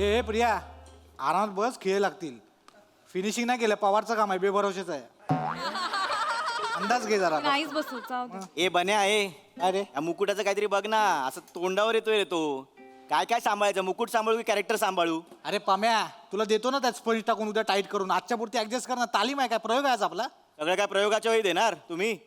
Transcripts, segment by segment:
ए प्रिया, आरामात बस, खेळ लागतील. फिनिशिंग नाही केलं, पवारचं काम आहे, बेभरोशाच आहे. अंदाज घे जरा. नाहीच बसू जाऊ दे. ए बन्या आहे. अरे या मुकुटाचं काहीतरी बघ ना, असं तोंडावर येतोय रे तो. काय काय सांभाळायचं, मुकुट सांभाळू की कॅरेक्टर सांभाळू? अरे पाम्या, तुला देतो ना त्यात स्पंज टाकून, उद्या टाईट करून. आजच्या पुरती ऍडजस्ट कर ना. तालीम आहे काय, प्रयोग आहे आज आपला. सगळं काय प्रयोगाच्या वेळी देणार तुम्ही?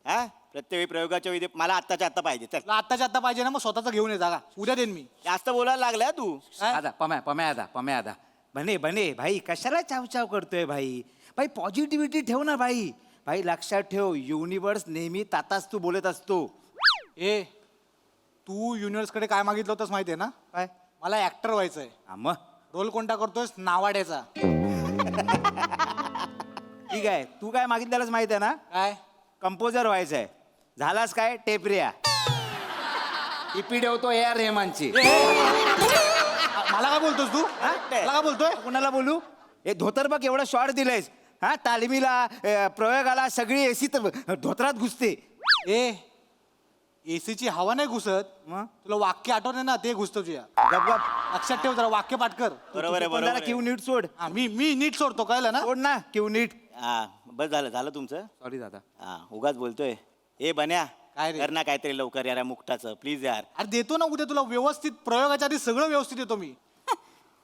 हा, प्रत्येक वेळी प्रयोगाच्या वेळी मला आत्ताच्या आत्ता पाहिजे. चल, तुला आत्ताच्या आत्ता पाहिजे ना, मग स्वतःच घेऊन ये जागा. उद्या देईन मी. जास्त बोलायला लागलाय तू. काय? आदा पम्या आदा बने बने भाई, कशाला चावचाव करतोय भाई? भाई पॉझिटिव्हिटी ठेव ना भाई. भाई लक्षात ठेव, युनिव्हर्स नेहमी ताताच तू बोलत असतो. ए, तू युनिव्हर्स कडे काय मागितलं होतंस माहितीये ना? काय मला ऍक्टर व्हायचंय. मग रोल कोणता करतोयस? नावाड्याचा. ठीक आहे, तू काय मागितलेलंच माहित आहे ना? काय? कंपोजर व्हायचंय. झालास काय? टेपरिया टिपी ठेवतो ए आर रेहमानची. मला काय बोलतोस तू? हा? मला काय बोलतोय? कुणाला बोलू? हे धोतर बघ, एवढं शॉर्ट दिलंयस. हा, तालमीला प्रयोगाला सगळी एसी धोतरात घुसते. ए, एसीची हवा नाही घुसत. मग तुला वाक्य आठवणे ना, ते घुसतं तुझ्या. गप गप. लक्षात ठेव जरा, वाक्य पाठ कर. बरोबर आहे, तू पण बरोबर जरा आहे. क्यू नीट सोड. हा, मी नीट सोडतो, कळलं ना? सोड ना क्यू नीट. हा, बस झालं झालं तुमचं. सॉरी दादा. हा, उगाच बोलतोय. ए बन्या, काय रे? कर ना काहीतरी लवकर यार, या मुकुटाचं प्लीज यार. अरे देतो ना उद्या तुला व्यवस्थित, प्रयोगाच्या आधी सगळं व्यवस्थित देतो मी.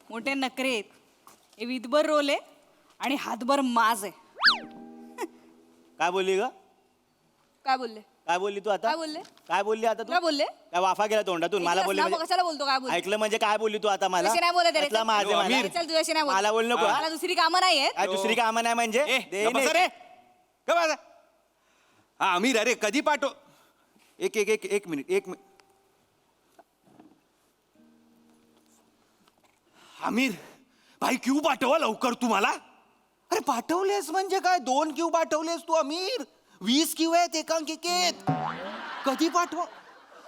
मोठे नखरे आहेत. हे विधभर रोल आहे आणि हातभर माज आहे. काय बोलली ग? काय बोलले? काय बोलली तू आता? काय बोलले? काय बोलली आता तू? काय बोलले? काय वाफा गेला तोंडातून? मला बोलली मग म्हणजे- कशाला बोलतो? काय बोलतो? ऐकलं म्हणजे काय बोलली तू आता मला? तुझ्याशी नाही बोलत आहे रे. कसला माझं चल, मला? चल तुझ्याशी नाही बोलत. मला बोल नको, हा? मला दुसरी कामं नाही आहेत. काय दुसरी कामं नाही म्हणजे? दे ने. हा आमिर, अरे कधी पाठव. एक एक एक एक मिनिट, एक मिनिट. आमिर भाई, क्यू पाठवा लवकर तू मला. अरे पाठवलेस म्हणजे काय? 2 क्यू पाठवलेस तू आमिर. 20 क्यू आहेत एकांकिकेत. कधी पाठव?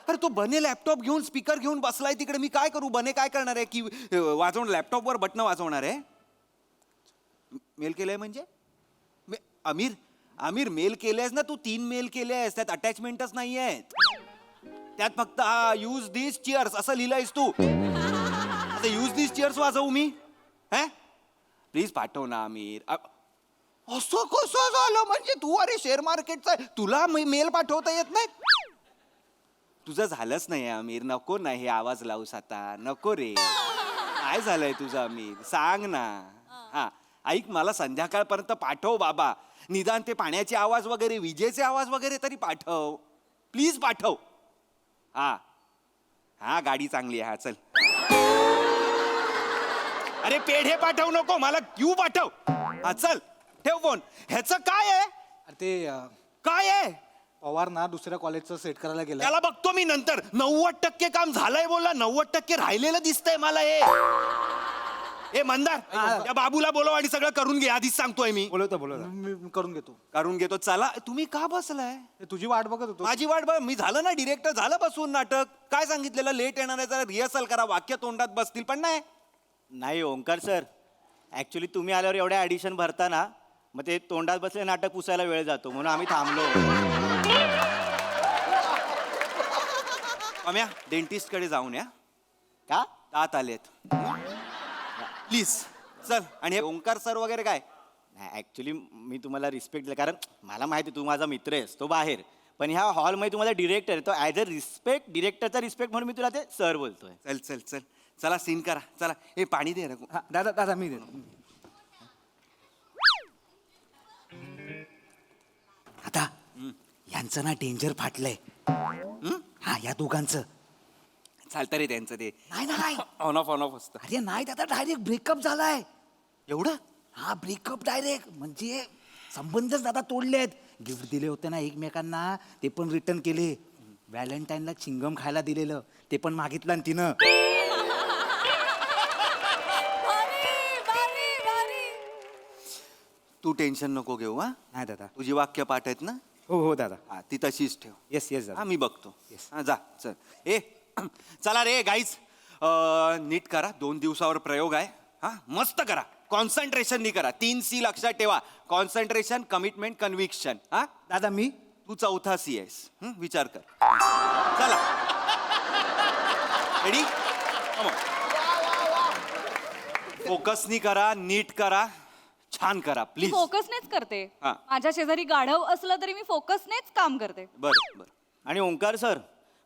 अरे तो बने लॅपटॉप घेऊन, स्पीकर घेऊन बसलाय तिकडे. मी काय करू? बने काय करणार आहे? की वाजवणार, लॅपटॉपवर बटणं वाजवणार आहे? मेल केलंय म्हणजे? आमिर आमिर, मेल केलेस ना तू? 3 मेल केले आहेस, त्यात अटॅचमेंटच नाही आहेत. त्यात फक्त यूज दिस चिअर्स असं लिहिलंयस तू. आता यूज दिस चिअर्स वाजवू मी? प्लीज पाठव ना आमिर. असं कसं झालं म्हणजे? तू अरे शेअर मार्केटचा, तुला मेल पाठवता येत नाही? तुझं झालंच नाही आमिर, नको ना हे आवाज लावूस आता, नको रे. काय झालंय तुझं आमिर, सांग ना. हा ऐक, मला संध्याकाळपर्यंत पाठव बाबा. निदान ते पाण्याचे आवाज वगैरे, विजेचे आवाज वगैरे तरी पाठव, प्लीज पाठव. हा हा, गाडी चांगली आहे. हा चल. अरे पेढे पाठव नको, मला क्यू पाठव. हा चल, ठेव फोन. ह्याचं काय आहे? अरे ते काय आहे? पवार ना दुसऱ्या कॉलेजचं सेट करायला गेला. त्याला बघतो मी नंतर. 90% काम झालंय बोलला, 90% राहिलेलं दिसतंय मला. हे मंदार, त्या बाबूला बोलव आणि सगळं करून घे. आधीच सांगतोय मी. बोलवतो बोलवतो. मी करून घेतो. करून घेतो. चला, तुम्ही का बसलाय? ते तुझी वाट बघत होतो. माझी वाट बघ. मी झालं ना डिरेक्टर, झालं बसून नाटक. काय सांगितलेलं? लेट येणार आहे, जरा रिहर्सल करा, वाक्य तोंडात बसतील. पण नाही. नाही ओंकार सर, ऍक्च्युली तुम्ही आल्यावर एवढ्या ॲडिशन भरता ना, मग ते तोंडात बसले नाटक पुसायला वेळ जातो, म्हणून आम्ही थांबलो. अम्या, डेंटिस्ट कडे जाऊन या. का? दात आलेत, प्लीज. चल. आणि हे ओंकार सर वगैरे काय? नाही, ऍक्च्युली मी तुम्हाला रिस्पेक्ट दिला, कारण मला माहिती तू माझा मित्र आहेस, तो बाहेर. पण ह्या हॉलमध्ये तुम्हाला डिरेक्टर आहे, तो ॲज अ रिस्पेक्ट, डिरेक्टरचा रिस्पेक्ट म्हणून मी तुला ते सर बोलतोय. चल चल चल, चला सीन करा. चला, हे पाणी दे रे. हा, दादा दादा मी देतो. आता यांचं ना डेंजर फाटलंय. हा, या दोघांचं. चालतं रे त्यांचं ते. नाही नाही. ऑन ऑफ असतं. अरे नाही दादा, डायरेक्ट ब्रेकअप झालाय. एवढं? हा, ब्रेकअप डायरेक्ट. म्हणजे संबंधच दादा तोडलेत. गिफ्ट दिले होते ना एकमेकांना, ते पण रिटर्न केले. व्हॅलेंटाईनला चिंगम खायला दिलेलं, ते पण मागितलं आणि तिनं. तू टेन्शन नको घेऊ. हा, नाही दादा. तुझी वाक्य पाठ आहेत ना? हो हो दादा. हा, ती तशीच ठेव. येस येस हा, दादा. मी बघतो. Yes. हा, जा चल. चला रे गाईज, नीट करा. 2 दिवसावर प्रयोग आहे. हा, मस्त करा. कॉन्सन्ट्रेशननी करा. 3 C लक्षात ठेवा. Concentration, commitment, conviction. हा, दादा मी तू 4था C आहेस. विचार कर. चला, रेडी? फोकसनी करा, नीट करा, छान करा मी प्लीज. फोकसनेच करते. हा. माझ्या शेजारी गाढव असलं तरी मी फोकसनेच काम करते. बरं बरं आणि ओंकार सर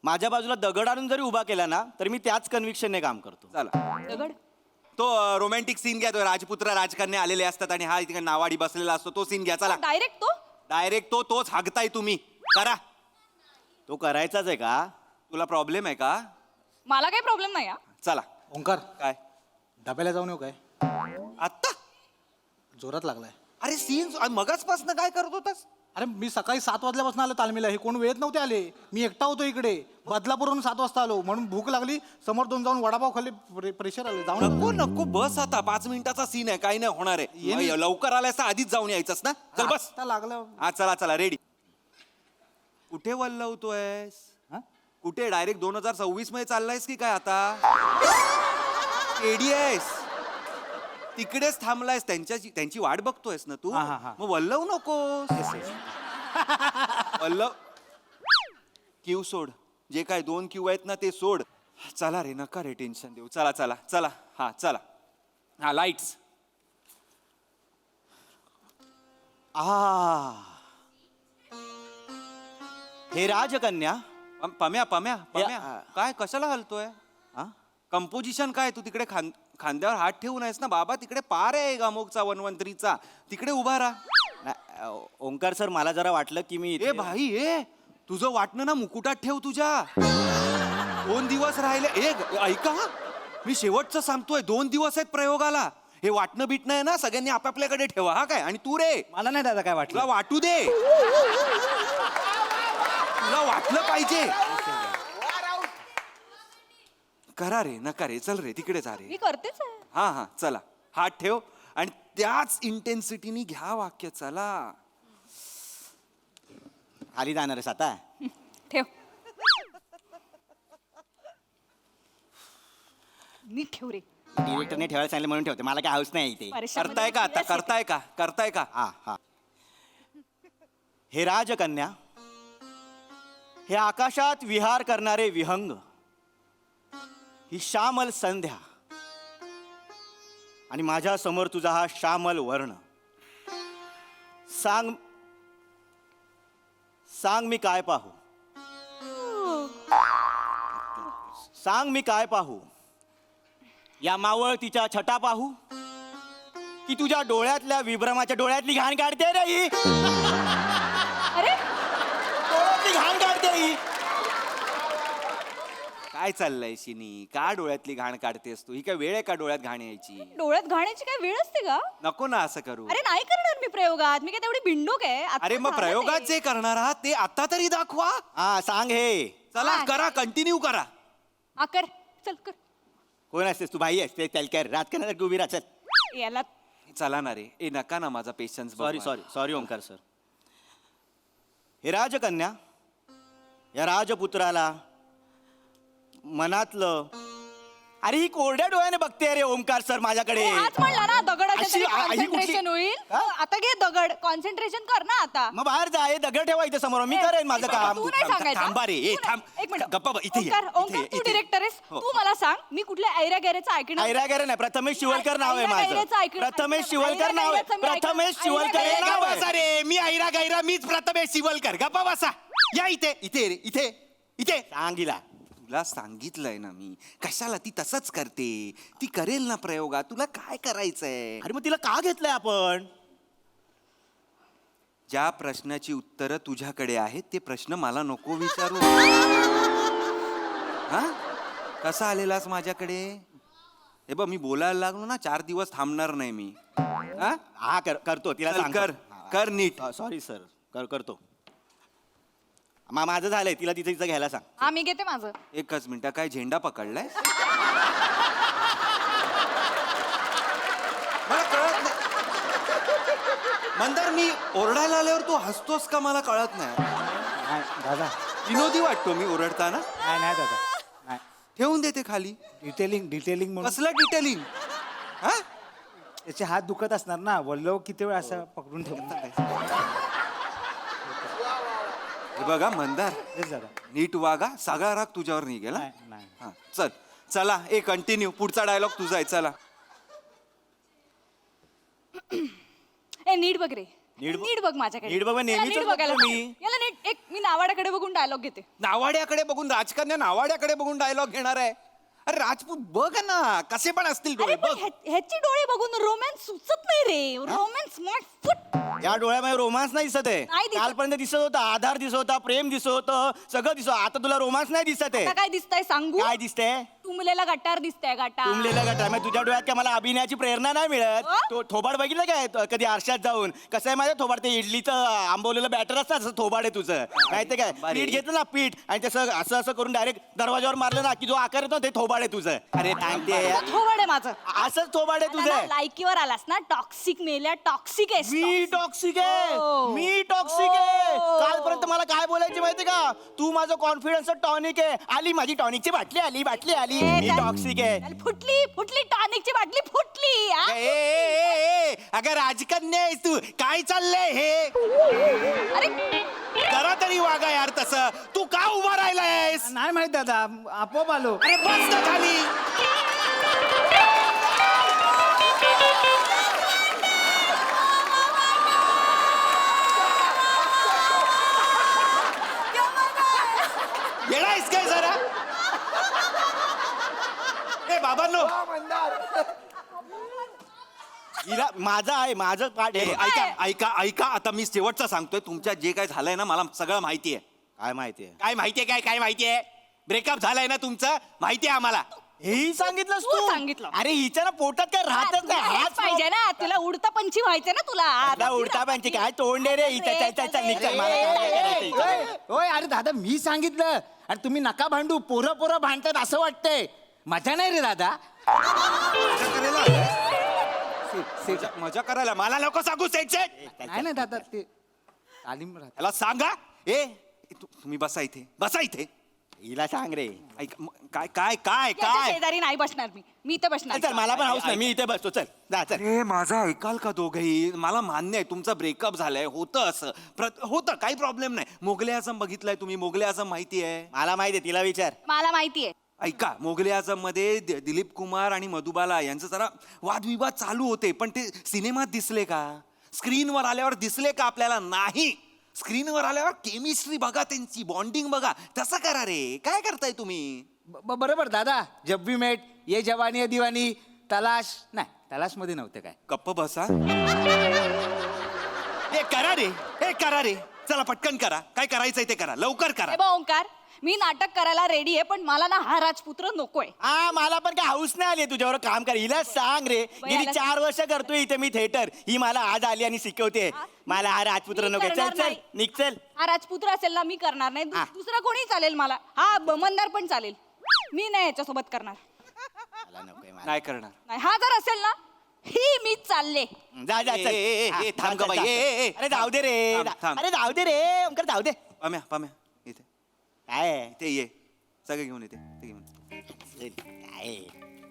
माझ्या बाजूला दगड आणून जरी उभा केला ना तरी मी त्याच कन्व्हिक्शनने काम करतो. चला. दगड तो रोमॅन्टिक सीन घ्या. तो राजपुत्र राजकन्या आलेले असतात आणि हा इथे नावाडी बसलेला असतो. तो सीन घ्या. चला डायरेक्ट तो डायरेक्ट तोच हागताय तुम्ही. करा. तो करायचाच आहे का? तुला प्रॉब्लेम आहे का? मला काही प्रॉब्लेम नाही हा. चला. ओंकार काय डब्याला जाऊन येऊ काय? आत्ता? जोरात लागलाय. अरे सीन मगाचपासून काय करत होतास? अरे मी सकाळी 7 वाजल्यापासून आलो तालमीला. हे कोण वेळेत नव्हते आले. मी एकटा होतो इकडे. बदलापूरहून 7 वाजता आलो म्हणून भूक लागली. समोर जाऊन वडापाव खाल्ले. प्रेशर आले. जाऊन नको नको बस आता. 5 मिनिटाचा सीन आहे. काय नाही होणार आहे. लवकर आलायस तर आधीच जाऊन यायचंस ना. चल बस. आता लागलं. हा चला चला रेडी. कुठे वल्लवतोयस? कुठे डायरेक्ट 2026 मध्ये चाललायस की काय आता? आहेस तिकडेच थांबलायस. त्यांची वाट बघतोयस ना तू. हा. मग वल्लव नकोस. वल्लव क्यू सोड. जे काय 2 क्यू आहेत ना ते सोड. चला रे नका रे टेन्शन देऊ. चला चला चला. हा चला. हा लाईट्स. हे राजकन्या पम्या पम्या पम्या या- काय कशाला हलतोय? हा? कंपोजिशन काय? तू तिकडे खांद्यावर हात ठेवून आहेस ना बाबा. तिकडे पार आहे गमोगचा वनवंतरीचा. तिकडे उभा राहा. ओंकार सर मला जरा वाटलं की मी ए भाई तुझं वाटणं ना मुकुटात ठेव तुझ्या. 2 दिवस राहिले. ऐका मी शेवटचं सांगतोय. 2 दिवस आहेत प्रयोगाला. हे वाटणं बिटणं आहे ना सगळ्यांनी आपापल्याकडे ठेवा. हा काय? आणि तू रे मला नाही दादा काय तुला वाटलं. वाटू दे. तुला वाटलं पाहिजे. करा रे नका रे. चल रे तिकडे जा रे. मी करतेच आहे. हा हा चला. हात ठेव आणि त्याच इंटेन्सिटीनी घ्या वाक्य. चला. खाली जाणार आहेस आता? ठेव. नीट ठेव रे. डिरेक्टरने ठेवायला सांगितलं म्हणून ठेवते. मला काय हाऊस नाही इथे. परीक्षामध्ये करताय का आता? serious आहे. करताय का? करताय का? हा हा. हे राजकन्या हे आकाशात विहार करणारे विहंग, ही श्यामल संध्या आणि माझ्या समोर तुझा हा श्यामल वर्ण. सांग सांग मी काय पाहू? सांग मी काय पाहू? या मावळतीच्या छटा पाहू की तुझ्या डोळ्यातल्या विभ्रमाच्या डोळ्यातली घाण काढते रे ही. अरे डोळ्यातली घाण काढते ही. काय चाललंय शिनी? का डोळ्यातली घाण काढतेस तू? ही काय वेळ आहे का डोळ्यात घाण यायची? डोळ्यात घाण्याची काय वेळ असते का? नको ना असं करू. अरे नाही करणार मी प्रयोगात. मी काय तेवढी बिंडूक आहे? आता अरे मग झालं प्रयोगात ते. जे करणार आहात ते आता तरी दाखवा. हा सांग हे. चला हा. करा. कंटिन्यू करा. हा कर. चल कर. कोण असतेस तू? भाई असते तेलकर राजकारणात उभी राहत. याला चला ना रे. नका ना माझा पेशन्स. Sorry Omkar sir. हे राजकन्या या राजपुत्राला मनातलं, अरे ही कोरड्या डोळ्याने बघते रे ओंकार सर माझ्याकडे. आज म्हणला ना दगडाच्या अशी- ही कुठली- कॉन्सन्ट्रेशन होईल. हा? आता घे दगड. कॉन्सन्ट्रेशन कर ना आता. मग बाहेर जा. हे दगड ठेवा इथे समोर. मी करेन माझं ए, काम. तू नाही सांगायचं. थांबा रे. तू नाही- एक मिनिट. गप्पा इथे ये. ओंकार, इथे ओंकार, ये, तू इथे. डिरेक्टर आहेस. हो. तू मला सांग मी कुठल्या ऐऱ्या गैऱ्याचं ऐकणार? ऐरागेरे नाही, प्रथमेश शिवलकर नाव आहे माझं. ऐरागैऱ्याचं ऐकणार. प्रथमेश शिवलकर नाव आहे. ऐरागैऱ्याचं मी प्रथमेश ऐकणार. शिवलकर हे ऐरागैऱ्याचं नाव आहे. बसा रे. मी ऐरा गैरा. मीच प्रथमेश शिवलकर. गप्पा बसा. या इथे. इथे रे. इथे इथे. सांगिला. तुला सांगितलंय ना मी. कशाला? ती तसंच करते. ती करेल ना प्रयोगात. तुला काय करायचंय? अरे मग तिला का घेतलंय आपण? ज्या प्रश्नाची उत्तरं तुझ्याकडे आहेत ते प्रश्न मला नको विचारू. हा कसा आलेलास माझ्याकडे? हे बघ मी बोलायला लागलो ना 4 दिवस थांबणार नाही मी. हा हा करतो तिला चल, सांग. कर नीट. सॉरी सर करतो. माझं झालंय. तिला तिचं घ्यायला सांग. हा मी घेते माझं. एकच मिनिट. काय झेंडा पकडलाय? मला कळत नाही. मंदार मी ओरडायला आल्यावर तू हसतोस का मला कळत नाही. नाही दादा. विनोदी वाटतो मी ओरडताना. नाही दादा. नाही. ठेवून देते खाली. डिटेलिंग म्हणून. कसलं डिटेलिंग? हा त्याचे हात दुखत असणार ना. वल्लव किती वेळ असं पकडून ठेवून. हे बघा मंदार तेच दादा. नीट वागा. सगळा राग तुझ्यावर निघेल. हा? नाही. हा चल. चला कंटिन्यू. पुढचा डायलॉग तुझा आहे. चला. ए नीट बघ रे, नीट बघ- नीट बघ माझ्याकडे. नीट बघ, याला नेहमीच नीट बघतो बघायला मी. सांग. याला नीट एक मी नावाड्याकडे बघून डायलॉग घेते. नावाड्याकडे बघून राजकन्या नावाड्याकडे बघून डायलॉग घेणार आहे. अरे राजपूत बघ ना कसे पण असतील अरे डोळे पण बघ. ह्याची डोळे बघून रोमॅन्स सुचत नाही रे. Romance मॉट foot. या डोळ्यामध्ये रोमांस नाही दिसत आहे. नाही दिसत. कालपर्यंत दिसत होता, आधार दिसत होता, प्रेम दिसत होतं, सगळं दिसत. आता तुला रोमांस नाही दिसत आहे. आता काय दिसतंय सांगू? काय दिसतंय? तुंबलेला गटार दिसतंय, गटार. तुंबलेलं गटार. मग तुझ्या डोळ्यात काय मला अभिनयाची प्रेरणा नाही मिळत? अ? तो थोबाड बघितलं काय कधी आरशात जाऊन? कसं आहे माझ्या थोबाड, ते इडलीचं आंबवलेलं बॅटर असतं तसं थोबाड आहे तुझं. माहितीये काय? बारी. पीठ घेतलं ना पीठ आणि तसं असं असं करून डायरेक्ट दरवाजावर मारलं ना की जो आकार येतो ते थोबाड आहे तुझं. अरे सांगते थोबड आहे माझं. असंच थोबाड आहे आता ना तुझं. लायकीवर आलास ना, टॉक्सिक मेल्या, टॉक्सिक आहेस. मी टॉक्सिक आहे. हो. मी टॉक्सिक आहे. हो. कालपर्यंत मला काय बोलायची माहिती का? तू माझं कॉन्फिडन्स टॉनिक आहे. आली माझी टॉनिकची बाटली आली, बाटली आली. ए, मी त्यात- टॉक्सिक आहे. त्याला फुटली फुटली टॉनिकची बाटली फुटली हा? अगं राजकन्या आहेस तू. काय चाललंय हे? अरे जरा तरी वागा यार तसं. तू का उभा राहिलायस? नाही माहित दादा, आपोआप आलो. अरे बस ना खाली. येणायस काय जरा? ए बाबांनो, हिला माझा आहे, माझं पाठ आहे. ऐका ऐका ऐका आता मी शेवटचं सांगतोय. तुमच्या जे काय झालंय ना मला सगळं माहिती आहे. काय माहितीये? काय माहितीये? काय माहितीये? ब्रेकअप झालंय ना तुमचं, माहितीये आम्हाला. हेही सांगितलंस तू तू? सांगितलं. अरे हिच्या ना पोटात काय राहतच तुला नाही. हेच हाच पाहिजे ना, तुला उडता पंची व्हायचं ना तुला. आपला उडता पाहिजे. काय तोंड आहे रे हिचं? चल चल चल निघ चल. मला काय नाही करायचं हिचं. ओय अरे दादा मी सांगितलं. अरे तुम्ही नका भांडू. पोरं पोरं भांडतात असं वाटतंय. मजा नाही रे दादा. मजा करायला मला नको सांगू सेट. नाही नाही दादा ते तालीम राहते. त्याला सांगा. तुम्ही बसा इथे, बसा इथे. हिला सांग रे. ऐक काय काय काय याच्या काय शेजारी नाही बसणार मी. मी इथं बसणार. चल मला पण हाऊस नाही, मी इथे बसतो. चल जा चल. अरे माझं ऐकाल का दोघेही? मला मान्य आहे तुमचं ब्रेकअप झालंय, होतं असं. होतं, काही प्रॉब्लेम नाही. मोगले आझम बघितलंय तुम्ही? मोगले आझम माहिती आहे? मला माहिती आहे, तिला विचार. मला माहितीये. ऐका, मोगले आझम मध्ये दिलीप कुमार आणि मधुबाला यांचं जरा वादविवाद चालू होते, पण ते सिनेमात दिसले का? स्क्रीनवर आल्यावर दिसले का आपल्याला? नाही. स्क्रीनवर आल्यावर केमिस्ट्री बघा, त्यांची बॉन्डिंग बघा. तसं करा रे. काय करताय तुम्ही? बरोबर दादा. जब वी मेट, ये जवानी है दीवानी, तलाश नाही, तलाश मध्ये नव्हते काय. गप्प बसा. हे करा रे, हे करा रे. चला पटकन करा. काय करायचंय ते करा, लवकर करा. हे बघ ओंकार, मी नाटक करायला रेडी आहे, पण मला ना हा राजपुत्र नकोय. मला पण काय हाऊस नाही आली तुझ्यावर काम कर. हिला सांग रे. गेली याला 4 वर्ष करतोय इथे मी थिएटर. ही मला आज आली आणि शिकवते. मला हा राजपुत्र मी नको. चल करणार चल नाही. निघ चल. हा राजपुत्र असेल ना, मी करणार नाही. हा. दुसरा कोणी चालेल मला. हा मंदार पण चालेल. मी नाही याच्यासोबत करणार. मला नकोय मला. नाही करणार. नाही, हा जर असेल ना, ही मी चालले. जा जा चल. हा, थांब गं बाई, चल, ए. अरे जाऊ दे रे. थांब, थांब. अरे जाऊ दे रे. ओंकार जाऊ दे. पाम्या इथे काय इथे ये. सगळे घेऊन येते ते घेऊन. काय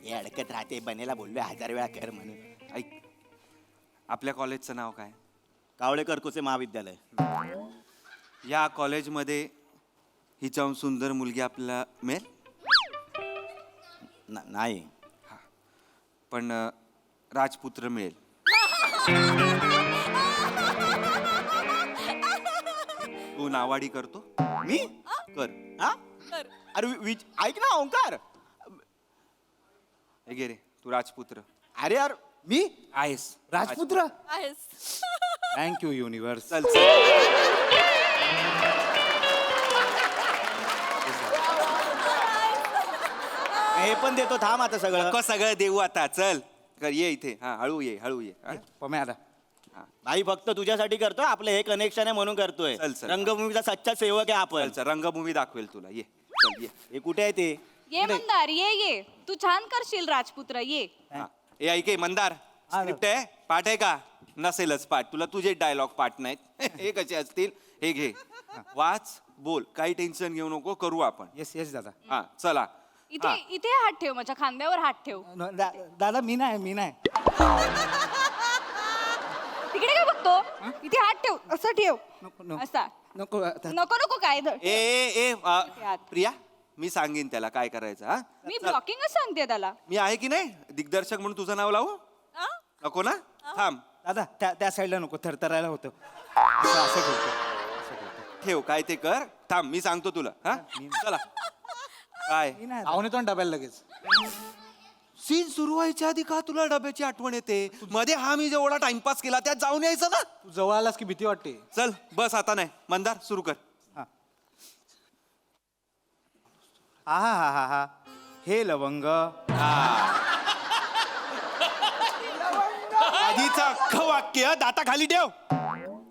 हे अडकत राहते. बनेला बोललोय 1000 वेळा कर म्हणून. ऐक, आपल्या कॉलेजचं नाव काय? कावळेकर कुसे महाविद्यालय. या कॉलेजमध्ये हिच्याहून सुंदर मुलगी आपल्याला मिळेल? नाही. पण राजपुत्र मिळेल. तू नावाडी करतो? मी कर. हा अरे ऐक ना ओंकार. हे घे रे, तू राजपुत्र अरे यार मी आहेस. राजपुत्र. Thank you universe. चल चल. हे पण देतो. थांब आता सगळं. नको सगळं देऊ आता. चल कर, ये इथे. हा हळू ये, हळू ये. हा? पम्या आता भाई फक्त तुझ्यासाठी करतोय. आपलं हे कनेक्शन आहे म्हणून करतोय. चल, चल. रंगभूमीचा सच्चा सेवक आहे चल आपण. चल, रंगभूमी दाखवेल तुला. ये चल ये. हे कुठे आहे ते? ये मंदार, ये तू छान करशील राजपुत्र. ये हा. ए ऐके मंदार, स्क्रिप्ट आहे? पाठ आहे का? नसेलच पाठ. तुला तुझे डायलॉग पाठ नाहीत. हे कसे असतील? हे घे, वाच, बोल. काही टेन्शन घेऊ नको, करू आपण. येस येस दादा. हा चला. इथे इथे हात ठेव, माझ्या खांद्यावर हात ठेव. दादा मी नाही. तिकडे काय बघतो? इथे हात ठेव, असं ठेव. नको असा नको नको नको काय धर. ए हात. प्रिया, मी सांगेन त्याला काय करायचं. हा मी ब्लॉकिंगच सांगते त्याला. मी आहे की नाही दिग्दर्शक म्हणून तुझं नाव लावू? नको ना? थांब. दादा त्या साईडला नको, थरथरायला होतं. असं ठेवतो. ठेव काय ते कर. थांब मी सांगतो तुला. हा चला. काय मी नाही आवून येतो ना डब्याला लगेच. सीन सुरू व्हायच्या आधी का तुला डब्याची आठवण येते? मध्ये हा मी जेवढा टाइमपास केला त्यात जाऊन यायचं ना. तू जवळ आलास की भीती वाटते. चल बस आता नाही. मंदार सुरू कर. हा हे लवंग. आधीचं अख्खं वाक्य दाताखाली ठेव.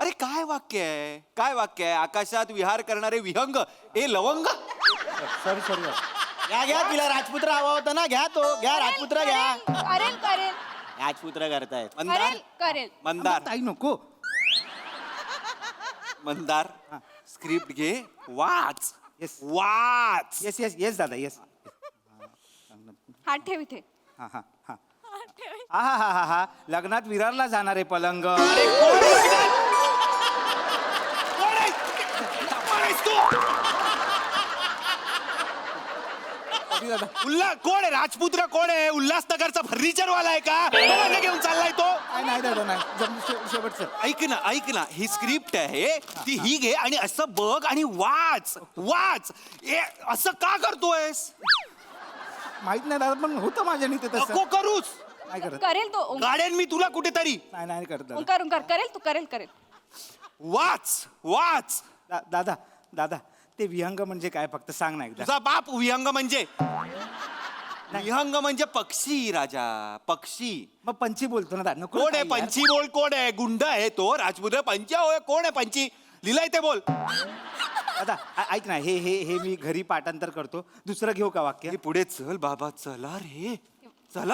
अरे काय वाक्य आहे? काय वाक्य आहे? आकाशात विहार करणारे विहंग ए लवंग. सॉरी घ्या तिला राजपुत्र हवा होता ना, घ्या तो घ्या राजपुत्र घ्या. करेल करेल राजपुत्र करतायत. मंदार करेल मंदार ताई नको. मंदार स्क्रिप्ट घे, वाच. Yes. वाच. येस दादा येस. हात ठेव इथे. हा लग्नात विरारला जाणारे पलंग. अरे कोण आहे लग्नात? कोण आहे? कोण आहेस तू? कोण आहे? राजपुत्र कोण आहे? उल्हासनगरचा फर्निचर वाला आहे का? कोणाला घेऊन चाललाय तो? नाही दादा नाही, शेवटचं. ऐक ना ही स्क्रिप्ट आहे ती ही घे आणि असं बघ आणि वाच वाच. असं का करतोयस? माहित नाही दादा, पण होतं माझ्याने ते तसं. नको करूस. नाही करत. करेल तो. गाड्यान मी तुला कुठेतरी. नाही करत दादा. ओंकार करेल तू. करेल वाच वाच. दादा ते विहंग म्हणजे काय फक्त सांग ना एकदा. तुझा बाप विहंग म्हणजे विहंग म्हणजे पक्षी राजा, पक्षी. मग पंची बोलतो ना दादा. नको कोण आहे ना ताई यार. पंची? बोल कोण आहे? गुंड आहे तो राजपुत्र पंची होय. कोण आहे पंची? लिहिलंय ते बोल. दादा ऐक ना, हे मी घरी पाठांतर करतो. दुसरं घेऊ का वाक्य? हे पुढे चल बाबा. चला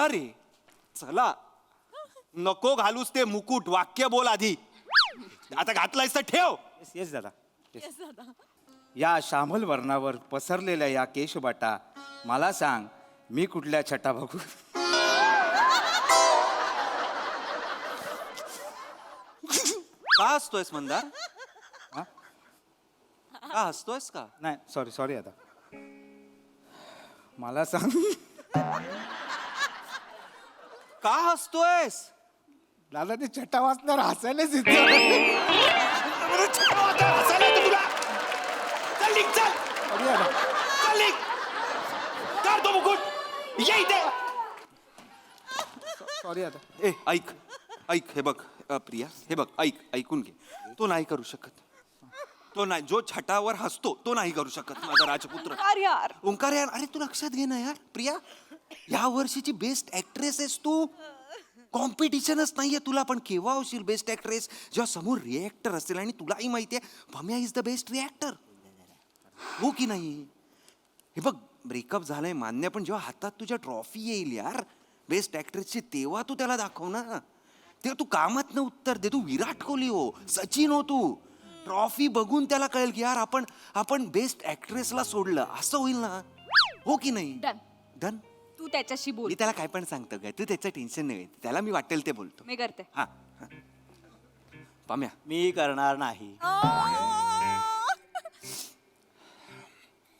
रे चला. नको घालूस ते मुकुट. वाक्य बोल आधी. आता घातलायस तर ठेव. येस दादा. या श्यामल वर्णावर पसरलेल्या या केशबाटा, मला सांग मी कुठल्या छटा बघू? का हसतोयस मंदार? हा? का हसतोयस का? नाही सॉरी आता. मला सांग का हसतोयस? दादा ते छटा वाचणार हसायलाच येतं. हसायला येतं तुला? चल निघ, चल. Sorry दादा. चल निघ. काढ तो मुकुट. ये इथे. सॉरी आता. ए ऐक हे बघ प्रिया, हे बघ ऐकून घे. तो नाही करू शकत. तो नाही. जो छटावर हसतो तो नाही करू शकत माझा राजपुत्र. यार ओंकार यार, अरे तू लक्षात घे ना यार. प्रिया या वर्षीची बेस्ट ऍक्ट्रेस आहेस तू. कॉम्पिटिशनच नाहीये तुला. पण केव्हा होशील बेस्ट ऍक्ट्रेस? जेव्हा समोर रिएक्टर असेल आणि तुलाही माहितीये भम्या इज द बेस्ट रिएक्टर. हो की नाही? हे बघ ब्रेकअप झालंय मान्य, पण जेव्हा हातात तुझ्या ट्रॉफी येईल यार बेस्ट ऍक्ट्रेसची, तेव्हा तू त्याला दाखव ना. तेव्हा तू कामात उत्तर दे. तू विराट कोहली हो, सचिन हो. तू ट्रॉफी बघून त्याला कळेल की यार आपण बेस्ट ऍक्ट्रेसला सोडलं. असं होईल ना. हो की नाही? डन. तू त्याच्याशी बोल. मी त्याला काय पण सांगतो काय, तू त्याचं टेन्शन नाही. त्याला मी वाटेल ते बोलतो. मी करते. हा पाम्या, मी करणार नाही.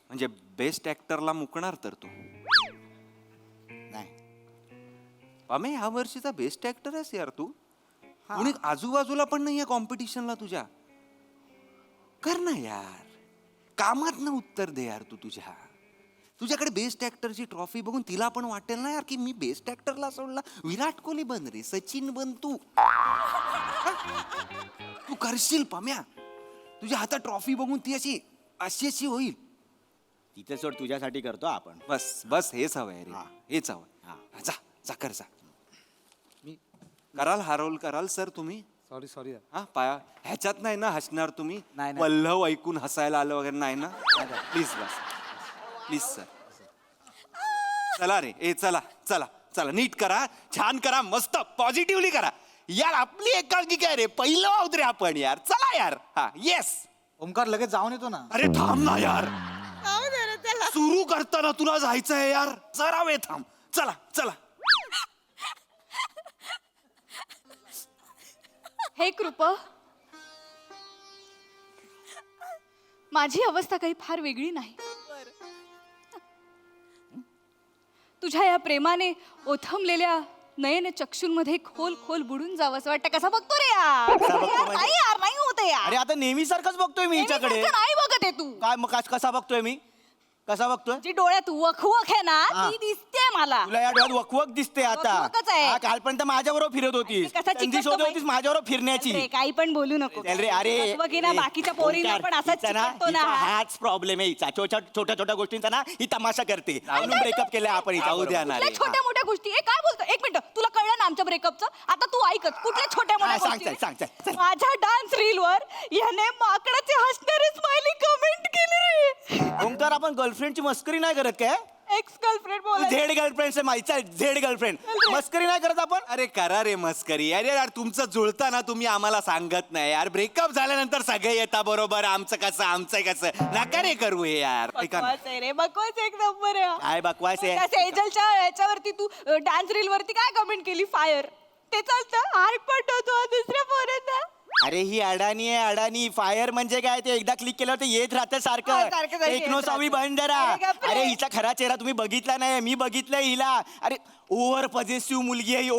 म्हणजे बेस्ट ऍक्टरला मुकणार तर तू नाही. पाम्या ह्या वर्षीचा बेस्ट ऍक्टर आहेस यार तू. कोणी आजूबाजूला पण नाहीये कॉम्पिटिशनला तुझ्या. कर ना यार. कामात ना उत्तर दे यार. तू तुझ्याकडे बेस्ट ऍक्टरची ट्रॉफी बघून तिला पण वाटेल ना यार की मी बेस्ट ऍक्टरला सोडला. विराट कोहली बन रे, सचिन बन तू. तू करशील पाम्या. तुझ्या हातात ट्रॉफी बघून ती अशी होईल. तिथे सोड, तुझ्यासाठी करतो आपण. बस हेच हवंय रे. हा. हेच हवंय. हा. जा कर जा. कराल हा रोल कराल सर तुम्ही? सॉरी हा पाया ह्याच्यात नाही ना हसणार तुम्ही? नाही. पल्लव ऐकून हसायला आलं वगैरे नाही ना? Please sir. चला रे. चला नीट करा, छान करा, मस्त पॉझिटिव्हली करा यार. आपली एकांकी काय रे, पहिलं आहोत रे आपण यार. चला यार. हा येस. ओंकार लगेच जाऊन येतो ना. अरे थांब ना यार. सुरू करताना तुला जायचंय यार. जरा वेळ थांब. चला. हे कृप, माझी अवस्था काही फार वेगळी नाही. तुझ्या या प्रेमाने ओथंबलेल्या नयन चक्षुंमध्ये खोल खोल बुडून जावं असं वाटतं. कसा बघतो रे यार? कसा बघतो यार, म्हणजे? नाही यार, नाही होत यार. अरे आता नेहमी सारखंच बघतोय मी हिच्याकडे. नेहमीसारखं नाही बघत आहे तू. काय मग कसा बघतोय मी? कसा बघतोय? जी डोळ्यात वखवख आहे ना हा. ती दिसते मला. तुला या डोळ्यात वकवक दिसते आता. वकवकच आहे. हा, कालपर्यंत माझ्याबरोबर फिरत होतीस. कसा संधी चिकटतो शोधत बाई? होतीस माझ्याबरोबर फिरण्याची. अरे, काही पण बोलू नको. चल रे, अरे की ना बाकीच्या पोरींना ओंकार, पण असाच हिचा ना, चिकटतो ना हिचा हा. हाच प्रॉब्लेम आहे हिचा. छोट्या छोट्या गोष्टींचा ना ही तमाशा करते. म्हणून ब्रेकअप केलाय आपण हिचा. जाऊ द्या ना. कुठल्या अरे, छोट्या मोठ्या गोष्टी ए काय बोलतो? एक मिनिट, तुला कळलं ना आमच्या ब्रेकअपचं? आता तू ऐकत कुठल्या छोट्या मोठ्या सांग, गोष्टी? सांग, सांग, सांग. माझ्या डान्स रील वर याने माकडाचे हसणारे स्माइली कमेंट केली रे. ओंकार, आपण गर्लफ्रेंडची मस्करी नाही करत काय? एक्स गर्लफ्रेंड बोल. झेड गर्लफ्रेंड माहिती झेड गर्लफ्रेंड मस्करी नाही करत आपण. अरे करा रे मस्करी. अरे यार तुमचं जुळतं ना, तुम्ही आम्हाला सांगत नाही यार. ब्रेकअप झाल्यानंतर सगळे येता बरोबर. आमचं कसं नका रे करू हे यार. ऐका ना. बकवास आहे रे, बकवास एक नंबर आहे हा. काय बकवास आहे? त्या सेजलच्या याच्यावरती तू डान्स रील वरती काय कमेंट केली? फायर. ते चालतं हार्ट पटवतो दुसऱ्या पोरांना. अरे ही अडाणी आहे, अडाणी. फायर म्हणजे काय? ते एकदा क्लिक केल्यावर ते येत राहतं हा, सारखं. सारखं टेक्नो येत सावी राहतं. बंदरा. अरे बापरे. अरे हिचा खरा चेहरा तुम्ही बघितला नाही, मी बघितलंय हिला. अरे ओव्हर पॉझिटिव्ह मुलगी आहे.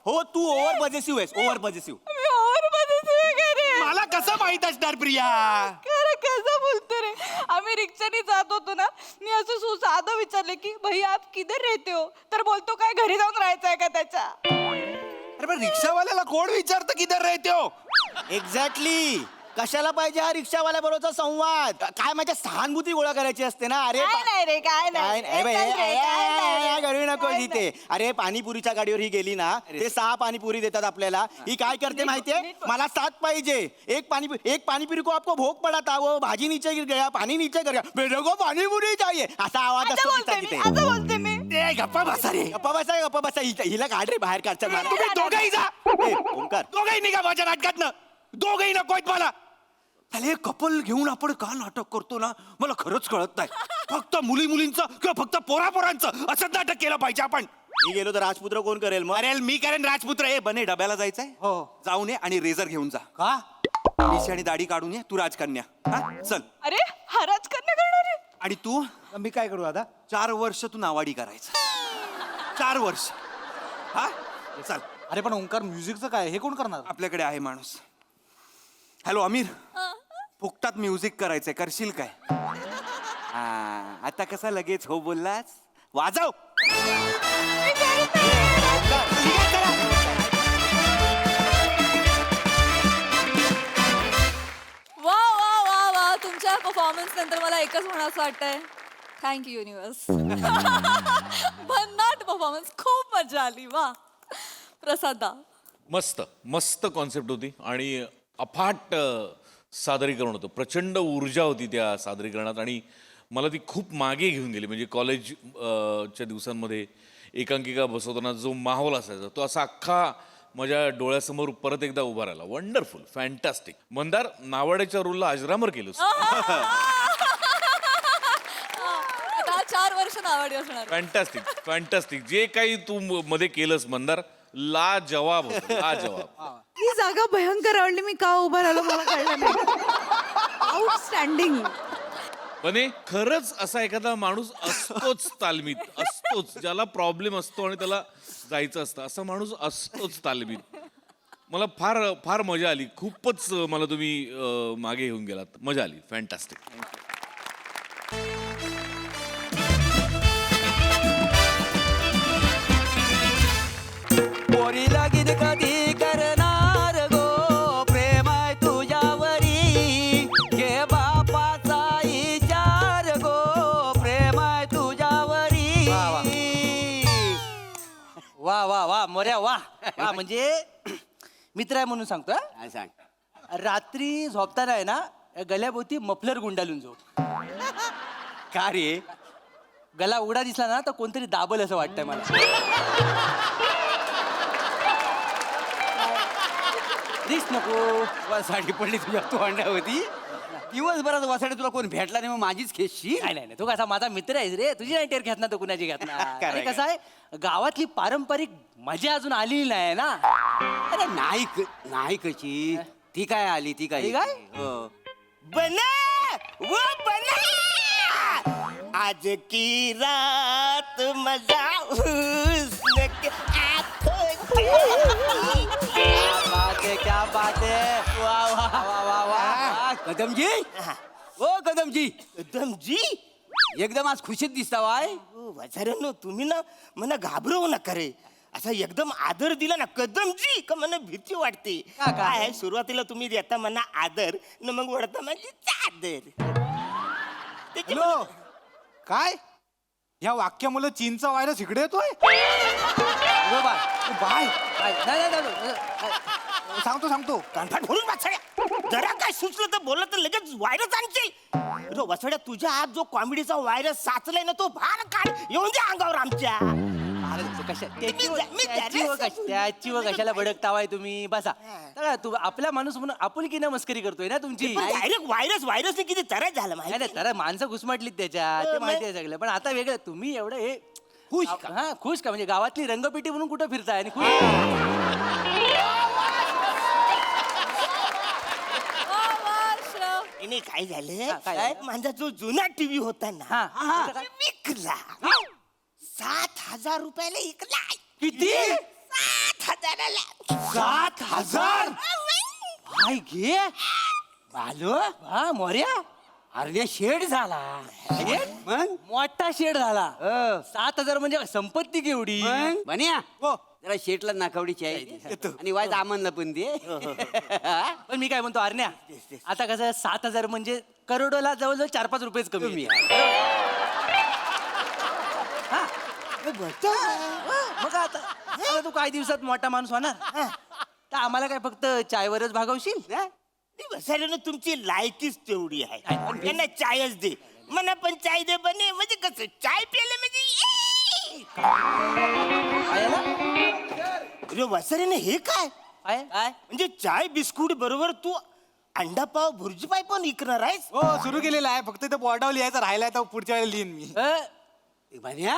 हो तू ओव्हर पॉझिटिव्ह आहेस. Over positive. मी और मध्ये रे. मला कसं माहित असणार प्रिया? खरं कसं बोलतो रे? आम्ही रिक्षाने जात होतो ना, मी असं साधं विचारले की भैया आप किधर रहते हो? तर बोलतो काय घरी जाऊन राहायचंय का त्याच्या? अरे पण रिक्षावाल्याला कोण विचारतं किधर रहते हो? एक्झॅक्टली. कशाला पाहिजे हा रिक्षावाल्या बरोबरचा संवाद? काय माझ्या सहानुभूती गोळा करायची असते ना. अरे काय नाही रे, काय नाही. काय नाही, ए, चल रे, काय नाही रे. करू नको काय इथे. अरे पाणीपुरीच्या गाडीवर ही गेली ना, ते 6 पाणीपुरी देतात आपल्याला. ही काय करते माहितीये? मला 7 पाहिजे. एक पानीपुरी को आपको भोग पड़ा था, वो भाजी नीचे गिर गया, पानी नीचे गिर गया, मेरे को पानीपुरी चाहिए, असा आवाज असं असतो बोलते तिचा मी, तिथे. असं बोलते मी. ए, गप्पा बसा रे. गप्पा बसा हिला काढ रे बाहेर काढ. चल मला. तुम्ही दोघंही जा. ए, ओंकार, दोघंही निघा माझ्या नाटकातनं. दोघंही नको आहेत मला. अरे कपल घेऊन आपण का नाटक करतो ना, मला खरंच कळत नाही. फक्त मुलींचं किंवा फक्त पोरांचं असंच नाटक केलं पाहिजे आपण. मी गेलो तर राजपुत्र कोण करेल मग? अरे मी करेन राजपुत्र. ए बने, डब्याला जायचंय. हो. जाऊन ये आणि रेझर घेऊन जा. का? मिशी आणि दाढी काढून ये. तू राजकन्या. हा चल. अरे हा राजकन्या करणार आहे. आणि तू मी काय करू आता? 4 वर्ष तू नावाडी करायचं. 4 वर्ष. हा चल. अरे पण ओंकार, म्युझिकचं काय? हे कोण करणार? आपल्याकडे आहे माणूस. हॅलो अमीर, फुकटात म्युझिक करायचंय, करशील काय? हा, आता कसा लगेच हो बोललास? वाजव. वा वा वा वा तुमच्या परफॉर्मन्स नंतर मला एकच म्हणावंसं वाटतंय, थँक यू युनिवर्स. भन्नाट परफॉर्मन्स, खूप मजा आली. वा प्रसादा. मस्त मस्त कॉन्सेप्ट होती आणि अफाट सादरीकरण होतं. प्रचंड ऊर्जा होती त्या सादरीकरणात आणि मला ती खूप मागे घेऊन गेली. म्हणजे कॉलेज च्या दिवसांमध्ये एकांकिका बसवताना जो माहोल असायचा तो असा अख्खा माझ्या डोळ्यासमोर परत एकदा उभा राहिला. Wonderful, fantastic. मंदार, नावाड्याच्या रोलला अजरामर केलंस. आता 4 वर्ष नावाडी असणार. फॅन्टॅस्टिक. जे काही तू मध्ये केलंस मंदार, ला जवाब होतं, ला जवाब. ही जागा भयंकर आवडली. मी का उभा राहिलो मला कळलं नाही. आउटस्टँडिंग. पण खरंच असा एखादा माणूस असतोच तालमीत, असतोच ज्याला प्रॉब्लेम असतो आणि त्याला जायचं असतं, असा माणूस असतोच तालमीत. मला फार फार मजा आली. खूपच मला तुम्ही मागे घेऊन गेलात. मजा आली. फॅन्टॅस्टिक. पोरी लगीन कधी करणार गो, प्रेम आहे तुझ्यावरी, घे बापाचा विचार गो, प्रेम आहे तुझ्यावरी. वा वा वा मोऱ्या वा वा. म्हणजे मित्र आहे म्हणून सांगतो हा? सांग. रात्री झोपताना आहे ना, गल्याभोवती मफलर गुंडाळून झोप. का रे? गला उघडा दिसला ना तर कोणतरी दाबल असं वाटतंय मला. रिस्क नको. साडी पडली तुझ्या तोंडावरती. दिवसभरात वासाडे तुला कोण भेटला नाही, मग माझीच खेशी. नाही नाही नाही, तू कसा माझा मित्र आहेस रे. तुझी नाही टेर घेतणार तर कुणाची घेतणार. खरंय, आणि कसं आहे, गावातली पारंपरिक मजा अजून आलेली नाही ना. अरे नाही कशी. ती काय आली, ती काय? ती काय? हो. बना वो बना, आज की रात मजा हुस्न के आँखों क्या बात आहे वा वा वा वा वा कदमजी ओ कदमजी कदमजी एकदम आज खुशीत दिसता वाय वाचाऱ्यांनो तुम्ही ना मला घाबरवू नका रे असा एकदम आदर दिला ना कदमजी का मला भीती वाटते काय आहे, सुरुवातीला तुम्ही देता मला आदर न मग वडता माझी चादर हॅलो काय ह्या वाक्यामुळे चीनचा व्हायरस इकडे येतोय बाय सांगतो कानफाट भरून वाचड्या जरा काय सुचलं तर बोललं तर लगेच व्हायरस आणशील वाचड्या तुझ्या आत जो कॉमेडीचा व्हायरस साचलाय ना तो भार काढ येऊन दे अंगावर आमच्या त्याची व कशाला भडकतावाय तुम्ही बसा तर तू आपला माणूस म्हणून आपुलकीनं मस्करी करतोय ना तुमची डायरेक्ट व्हायरसने किती त्रास झाला नाही माहिती तर माणसं घुसमटलीत त्याच्यात ते माहिती आहे सगळं पण आता वेगळं तुम्ही एवढं हे खुश हा खुश का म्हणजे गावातली रंगपेटी म्हणून कुठं फिरताय आणि खुश वा वा श्रव. नाही काय हा, झालं काय साहेब झालं? माझा जो जुना टीव्ही होता ना हा. विकला 7,000 रुपयाला विकला किती 7,000ला 7,000 हाय घे बालो हा मोर्या अरे शेड झाला मग मोठा शेड झाला 7,000 म्हणजे संपत्ती केवढी बन्या जरा शेटला नाकावडीची आहे आणि वायच आम्हाला पण दे पण मी काय म्हणतो अरण्या आता कसं 7,000 म्हणजे करोडोला जवळजवळ 4-5 रुपयेच कमी हा मग आता तू काही दिवसात मोठा माणूस होणार तर आम्हाला काय फक्त चायवरच भागवशील बसायला तुमची लायकीच तेवढी आहे त्यांना चायच दे मला पण चाय दे बने म्हणजे कसं चाय प्यायला म्हणजे वसाऱ्याने हे काय म्हणजे चाय बिस्कुट बरोबर तू अंडा पाव भुर्जी पाय पण विकणार आहेस हो सुरू केलेलं आहे फक्त इथं बोर्डावर लिहायचं राहिलाय तर पुढच्या वेळेला लिहीन मी बन्या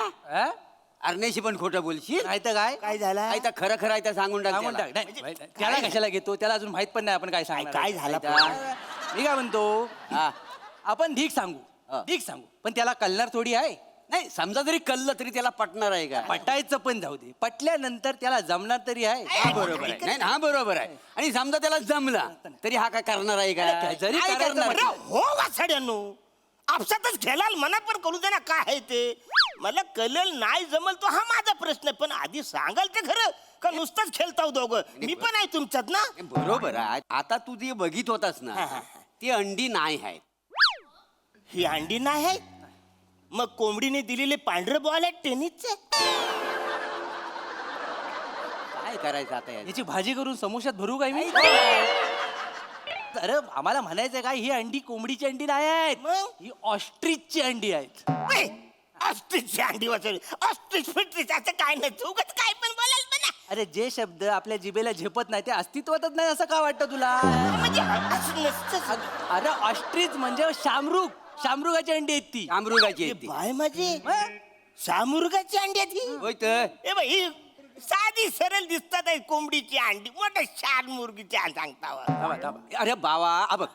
अरण्याशी पण खोटं बोलशील नाही तर काय काय झाला आहे तर खरं खरं आहे तर सांगून टाक सांगून त्याला. टाक नाही, त्याला कशाला घेतो त्याला अजून माहित पण नाही आपण काय सांगणार काय झालं आहे. मी काय म्हणतो हा. आपण ढीक सांगू पण त्याला कळणार थोडी आहे नाही समजा जरी कळलं तरी त्याला पटणार आहे का पटायचं पण जाऊ दे पटल्यानंतर त्याला जमणार तरी आहे हा बरोबर आहे नाही हा बरोबर आहे आणि समजा त्याला जमला तरी हा काय करणार आहे का जरी काय करायचं करणार? अरे हो वासाड्यांनो आपसातच खेळाल मला पण कळू दे ना काय आहे ते मला कळल नाही जमल तो हा माझा प्रश्न आहे पण आधी सांगाल ते खरं का नुसतंच खेळताव दोघं मी पण आहे तुमच्यात ना बरोबर आहे आता तू जे बघित होतास ना ती अंडी नाही आहेत ही अंडी नाही आहे मग कोंबडीने दिलेले पांढरे बॉल आहेत टेनिसचे काय करायचं आता याचं? याची भाजी करून समोशात भरू काय मी अरे आम्हाला म्हणायचं काय ही अंडी कोंबडीची अंडी नाही आहेत मग? ही ऑस्ट्रिचची अंडी आहेत ऑस्ट्रिचची अंडी वाचवली ऑस्ट्रिच फिट्रिच असं काय नाही उगाच काय पण बोलाल ना अरे जे शब्द आपल्या जिभेला झेपत नाही ते अस्तित्वातच नाही असं का वाटतं तुला म्हणजे असं नसतं अरे ऑस्ट्रिच म्हणजे शामरुगाची अंडी आहेत ती अमृगाची हे आहे ती. बाय माझी शामुर्गाची अंडी आहेत ही होय तर ए बाई ही साधी सरळ दिसतात आहे कोंबडीची अंडी मोठं शान मुर्गीची अंडी सांगता अरे बाबा हा बघ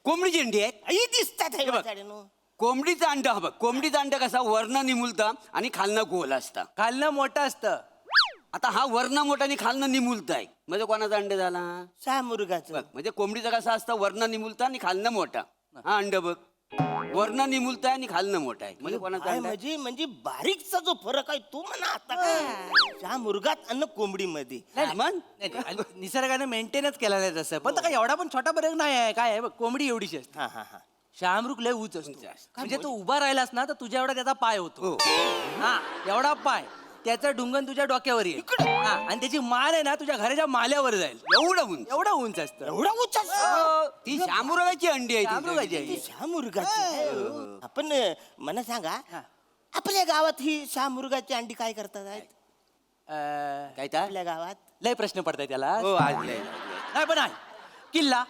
कोंबडीची अंडी आहेत ही दिसतात आहे हे बघ. वाचाड्यानो. कोंबडीचं अंड हा बघ कोंबडीचं अंड कसा वर्ण निमुलता आणि खालनं गोल असता खालनं मोठं असतं आता हा वर्ण मोठा आणि खालनं निमुलता आहे म्हणजे कोणाचा अंड झाला शामुर्गाचं बघ म्हणजे कोंबडीचा कसा असता वर्ण निमुलता आणि खालनं मोठा हा अंड बघ वर्ण निमुलता आणि खालनं मोठा आहे म्हणजे कोणाचा काय अंड आहे? म्हणजे बारीकचा जो फरक आहे तो म्हणा आता शामुर्गात आणि कोंबडीमध्ये मग? नाही, निसर्गाने मेंटेनच केला नाही तसं पण काय एवढा पण छोटा फरक नाही आहे काय आहे बघ कोंबडी एवढीशी असते हा हा हा शामरुख लय उंच असतो म्हणजे तू उभा राहिलास ना तर तुझ्या एवढा त्याचा पाय होतो हा एवढा पाय त्याचं ढुंगण तुझ्या डोक्यावर येईल हा, आणि त्याची मान आहे ना तुझ्या घराच्या माल्यावर जाईल एवढं उंच एवढं उंच असतं एवढा उच्च ती शामुराची अंडी आहे ती. शामरुगाची आहे. शामुर्गाची आहे. आपण मला सांगा आपल्या गावात ही शामुर्गाची अंडी काय करतात आहेत? काय तर आपल्या गावात लय प्रश्न पडताय त्याला हो आज लय. नाही पण आहे किल्ला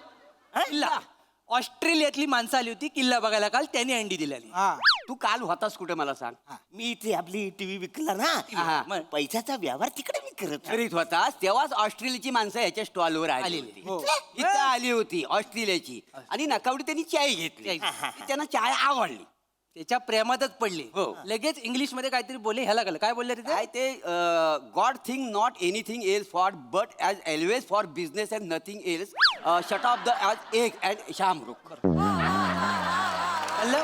ऑस्ट्रेलियातली माणसं आली होती किल्ला बघायला काल त्यांनी अंडी दिलेली हा तू काल होतास कुठे मला सांग मी इथे आपली टीव्ही विकला हा. ना मग पैशाचा व्यवहार तिकडे मी करत होतो. करीत होतास तेव्हाच ऑस्ट्रेलियाची माणसं याच्या स्टॉलवर आली होती इथं आली होती ऑस्ट्रेलियाची आणि नकावडी त्यांनी चाय घेतली हा, हा, हा. त्यांना चाय आवडली त्याच्या प्रेमातच पडले हो. लगेच इंग्लिश मध्ये काहीतरी बोलले ह्याला कळलं काय बोलले तिथे काय ते God think not anything else for but as always for business and nothing else shut off the as एक अँड शामरुख. कळलं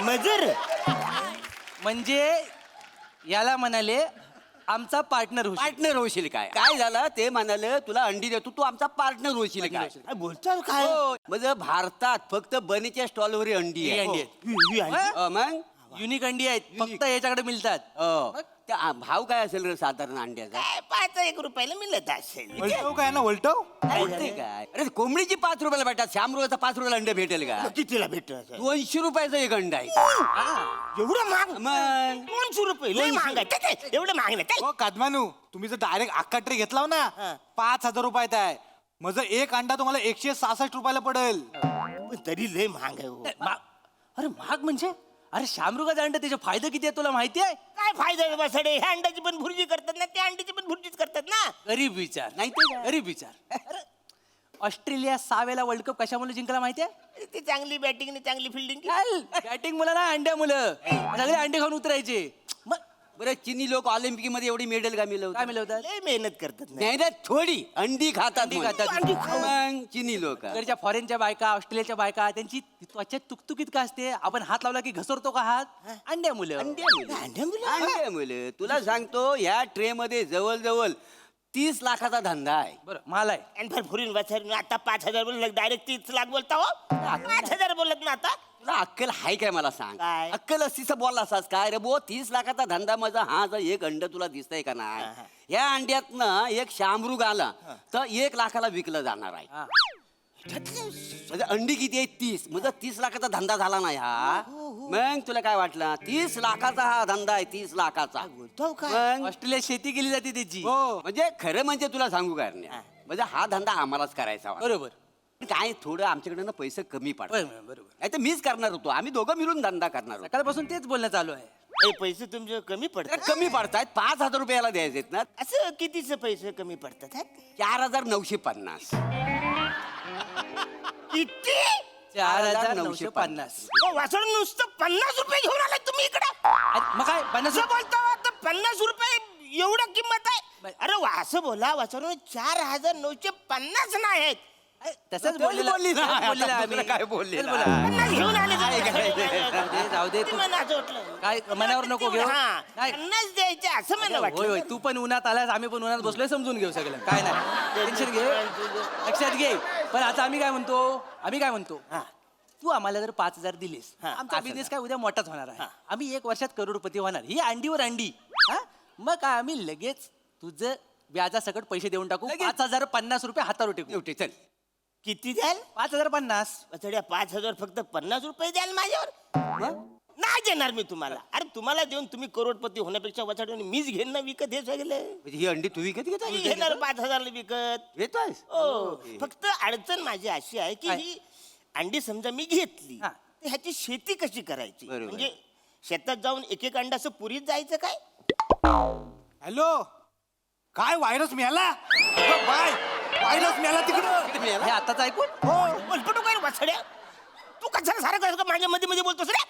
मजर म्हणजे याला म्हणाले आमचा पार्टनर होऊ पार्टनर होशील काय काय झालं ते म्हणाले तुला अंडी देतो तू आमचा पार्टनर होशील काय काय बोलतो काय हो म्हणजे भारतात फक्त बनीच्या स्टॉलवर अंडी आहे. अंडी आहेत. मग युनिक अंडी आहेत फक्त याच्याकडे मिळतात हो. त्या भाव काय असेल रे साधारण अंड्याचा काय 5 रुपयाला मिळत असेल वलटव काय ना वलटव ते काय अरे कोंबडीची 5 रुपयाला भेटतात शामरुखाचा 5 रुपयाला अंड भेटेल का कितीला भेटत असेल? 200 रुपयाचं एक अंड आहे एवढं महाग मग 200 रुपये लय महाग आहे काय? एवढं महाग नाही काय? हो कादमानू तुम्ही जर डायरेक्ट अख्खा ट्रे घेतला ना 5,000 रुपयात आहे माझं एक अंडा तुम्हाला 166 रुपयाला पडेल. पण तरी लय महाग आहे हो. अरे महाग म्हणजे अरे शामरुगाचा अंड त्याचे फायदे किती आहे तुला माहिती आहे काय फायदा आहे बसाडे ह्या अंड्याची पण भुर्जी करतात ना त्या अंड्याची पण भुर्जीच करतात ना. गरीब विचार नाही ते काय? गरीब विचार अरे, ऑस्ट्रेलिया 6 वेळा वर्ल्ड कप कशामुळे जिंकला माहिती आहे ती चांगली बॅटिंग आणि चांगली फिल्डिंग बॅटिंग मुलं ना अंड्या मुलं सगळे अंडे खाऊन उतरायचे मग बरं चिनी लोक ऑलिम्पिक मध्ये एवढी मेडल का काय मिळवतात मिळवतात लय मेहनत करतात ना. नाही ना थोडी अंडी खातात अंडी म्हणून. खातात. अंडी खाऊ. मग चिनी लोक इकडच्या फॉरेनच्या बायका ऑस्ट्रेलियाच्या बायका त्यांची त्वचा तुकतुकीत का असते आपण हात लावला की घसरतो का हात अंड्या मुलं अंड्या मुलं? तुला सांगतो ह्या ट्रे मध्ये जवळजवळ 30 लाखाचा धंदा आहे. बरं मला आहे आणि फार फुरीन वाचारून आता 5,000 बोललं डायरेक्ट 30 लाख बोलता हो 5,000 बोलत ना आता. तुला अक्कल हाय काय मला सांग काय? अक्कल असतीस बोलला असास काय रे बो 30 लाखाचा धंदा माझा हा जर एक अंड तुला दिसतंय का नाही या अंड्यातनं एक शामरुग आला तर 1 लाखाला विकलं जाणार आहे. हा. म्हणजे अंडी किती आहे 30 म्हणजे 30 लाखाचा धंदा झाला नाही हा मग तुला काय वाटलं 30 लाखाचा हा धंदा आहे 30 लाखाचा बोलतो काय? मग ऑस्ट्रेलियात शेती केली जाते त्याची हो म्हणजे खरं म्हणजे तुला सांगू काय म्हणजे हा धंदा आम्हालाच करायचा होता. बरोबर काय थोडं आमच्याकडे ना पैसे कमी पडतात बरोबर बरोबर नाही तर मीच करणार होतो आम्ही दोघं मिळून धंदा करणार होतो सकाळपासून तेच बोलणं चालू आहे हे पैसे तुमचे कमी तर पडतात कमी पडतायत 5,000 रुपयाला द्यायचे ना असं कितीचे पैसे कमी पडतात हा? 4,950 किती 4,950 वासण नुसतं 50 रुपये घेऊन आलाय तुम्ही इकडे मग काय 50 असं बोलता आता 50 रुपये एवढं किंमत आहे अरे असं बोला वासण 4,950 नाही आहेत तसंच तेच बोललेलं बोलली ना. तेच बोललेलं आता आम्ही. दुसरं काय बोलली तेच ना. बोला. 50 घेऊन आले काय करायचं? जाऊ दे, जाऊ दे ते तू मला असं वाटलं. काय मनावर नको घेऊ हा, नाही. 50 द्यायचे असं मला होय होय वाटलं तू पण उन्हात आलास आम्ही पण उन्हात बसलोय समजून घेऊ सगळं काय नाही टेन्शन घे लक्षात घे पण आता आम्ही काय म्हणतो तू आम्हाला जर 5,000 दिलीस आमचा बिझनेस काय उद्या मोठाच होणार आहे आम्ही 1 वर्षात करोडपती होणार ही अंडीवर अंडी हा मग काय आम्ही लगेच तुझं व्याजासकट पैसे देऊन टाकू 5,050 रुपये हातावर टेकू एवढे चल किती द्याल 5,050 वाचड्या 5,000 फक्त 50 रुपये द्याल माझ्यावर नाही देणार मी तुम्हाला अरे तुम्हाला देऊन तुम्ही करोडपती होण्यापेक्षा वाचड्याने मीच घेईन ना विकत हे सगळं म्हणजे ही अंडी तू विकत घेतो मी घेणार 5,000 ला विकत घेतोय हो फक्त अडचण माझी अशी आहे की ही अंडी समजा मी घेतली हा. तर ह्याची शेती कशी करायची बरोबर. म्हणजे शेतात जाऊन एक अंडा असं पुरीत जायचं काय हॅलो काय व्हायरस मिळाला बाय व्हायरस मिळाला तिकडं हे आताच ऐकून बोलपटू काय वाचड्या तू कशाला सारं कसं माझ्या मध्ये मध्ये बोलतोस रे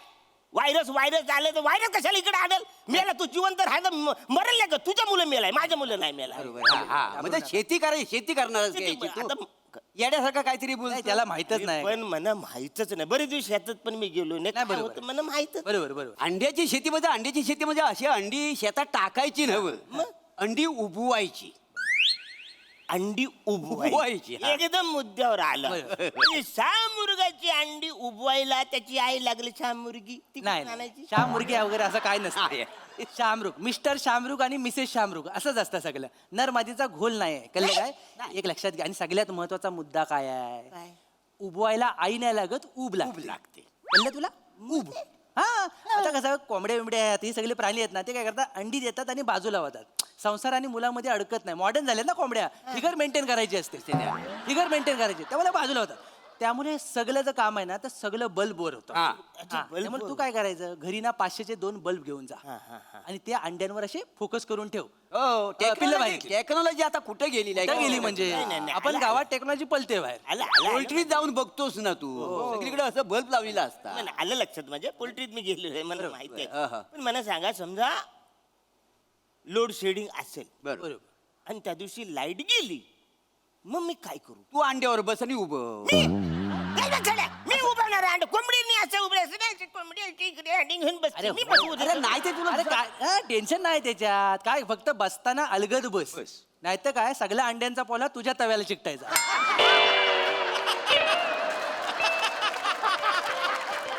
व्हायरस आले तर व्हायरस कशाला इकडे आडेल मेला तू जिवंत राहायला मरेल नाही का तुझ्या मुलं मेलाय माझ्या मुलं नाही मेला बरोबर हा म्हणजे शेती करणार आता- येड्यासारखं काहीतरी बोल नाही, त्याला माहितच नाही पण मला माहितच नाही बरेच दिवस शेतात पण मी गेलो नाही काय बरोबर. होतं मला माहितच बरोबर बरोबर अंड्याची शेती म्हणजे अशी अंडी शेतात टाकायची नव्हं अंडी उबवायची अंडी उबवायची, उबवायची हा. एकदम मुद्द्यावर आलं म्हणजे शामुर्गाची अंडी उबवायला त्याची आई लागली शामुर्गी ती नाही कुठून आणायची? श्याम मुर्गी वगैरे असं काय नसतं आहे. शामरुग मिस्टर शामरुग आणि मिसेस शामरुग असंच असतं सगळं नर मादीचा घोल नाही कळलं काय एक लक्षात घ्या आणि सगळ्यात महत्वाचा मुद्दा काय आहे काय? उबवायला आई नाही लागत ऊब लागते कळलं तुला ऊब हा आता कसं कोंबड्या बिंबड्या आहेत ही सगळे प्राणी आहेत ना ते काय करतात अंडी देतात आणि बाजूला होतात संसार आणि मुलामध्ये अडकत नाही मॉडर्न झाले ना कोंबड्या फिगर मेंटेन करायची असते फिगर मेंटेन करायची त्यामुळे बाजूला होतात त्यामुळे सगळं काम आहे ना तर सगळं बल्बवर होतं हा. हा, त्यामुळे तू काय करायचं घरी ना 500चे 2 बल्ब घेऊन जा आणि त्या अंड्यांवर असे फोकस करून ठेव हो पिल्लं बाहेर. टेक्नॉलॉजी आता कुठे गेलेली कुठं गेली आहे म्हणजे नाही, आपण आला, गावात टेक्नॉलॉजी पलते बाहेर आला आला पोल्ट्रीत जाऊन बघतोस ना तू सगळीकडे असं बल्ब लावलेला असता नाही, आलं लक्षात माझ्या पोल्ट्रीत मी गेलेलो आहे मला माहिती हा, हा. आहे पण मला सांगा समजा लोड शेडिंग असेल बरोबर आणि त्या दिवशी लाईट गेली मग मी काय करू तू अंड्यावर बस आणि उभं काय बा झालं? मी उभारणार आहे. कोंबडीने असं उभं असं नाही, कोंबडी इकडे अंडी घेऊन बसते. मी बसू दे. अरे नाही ते तुला अरे काय टेन्शन नाही त्याच्यात काय फक्त बसताना अलगद बस नाही तर काय सगळ्या अंड्यांचा पोला तुझ्या तव्याला चिकटायचा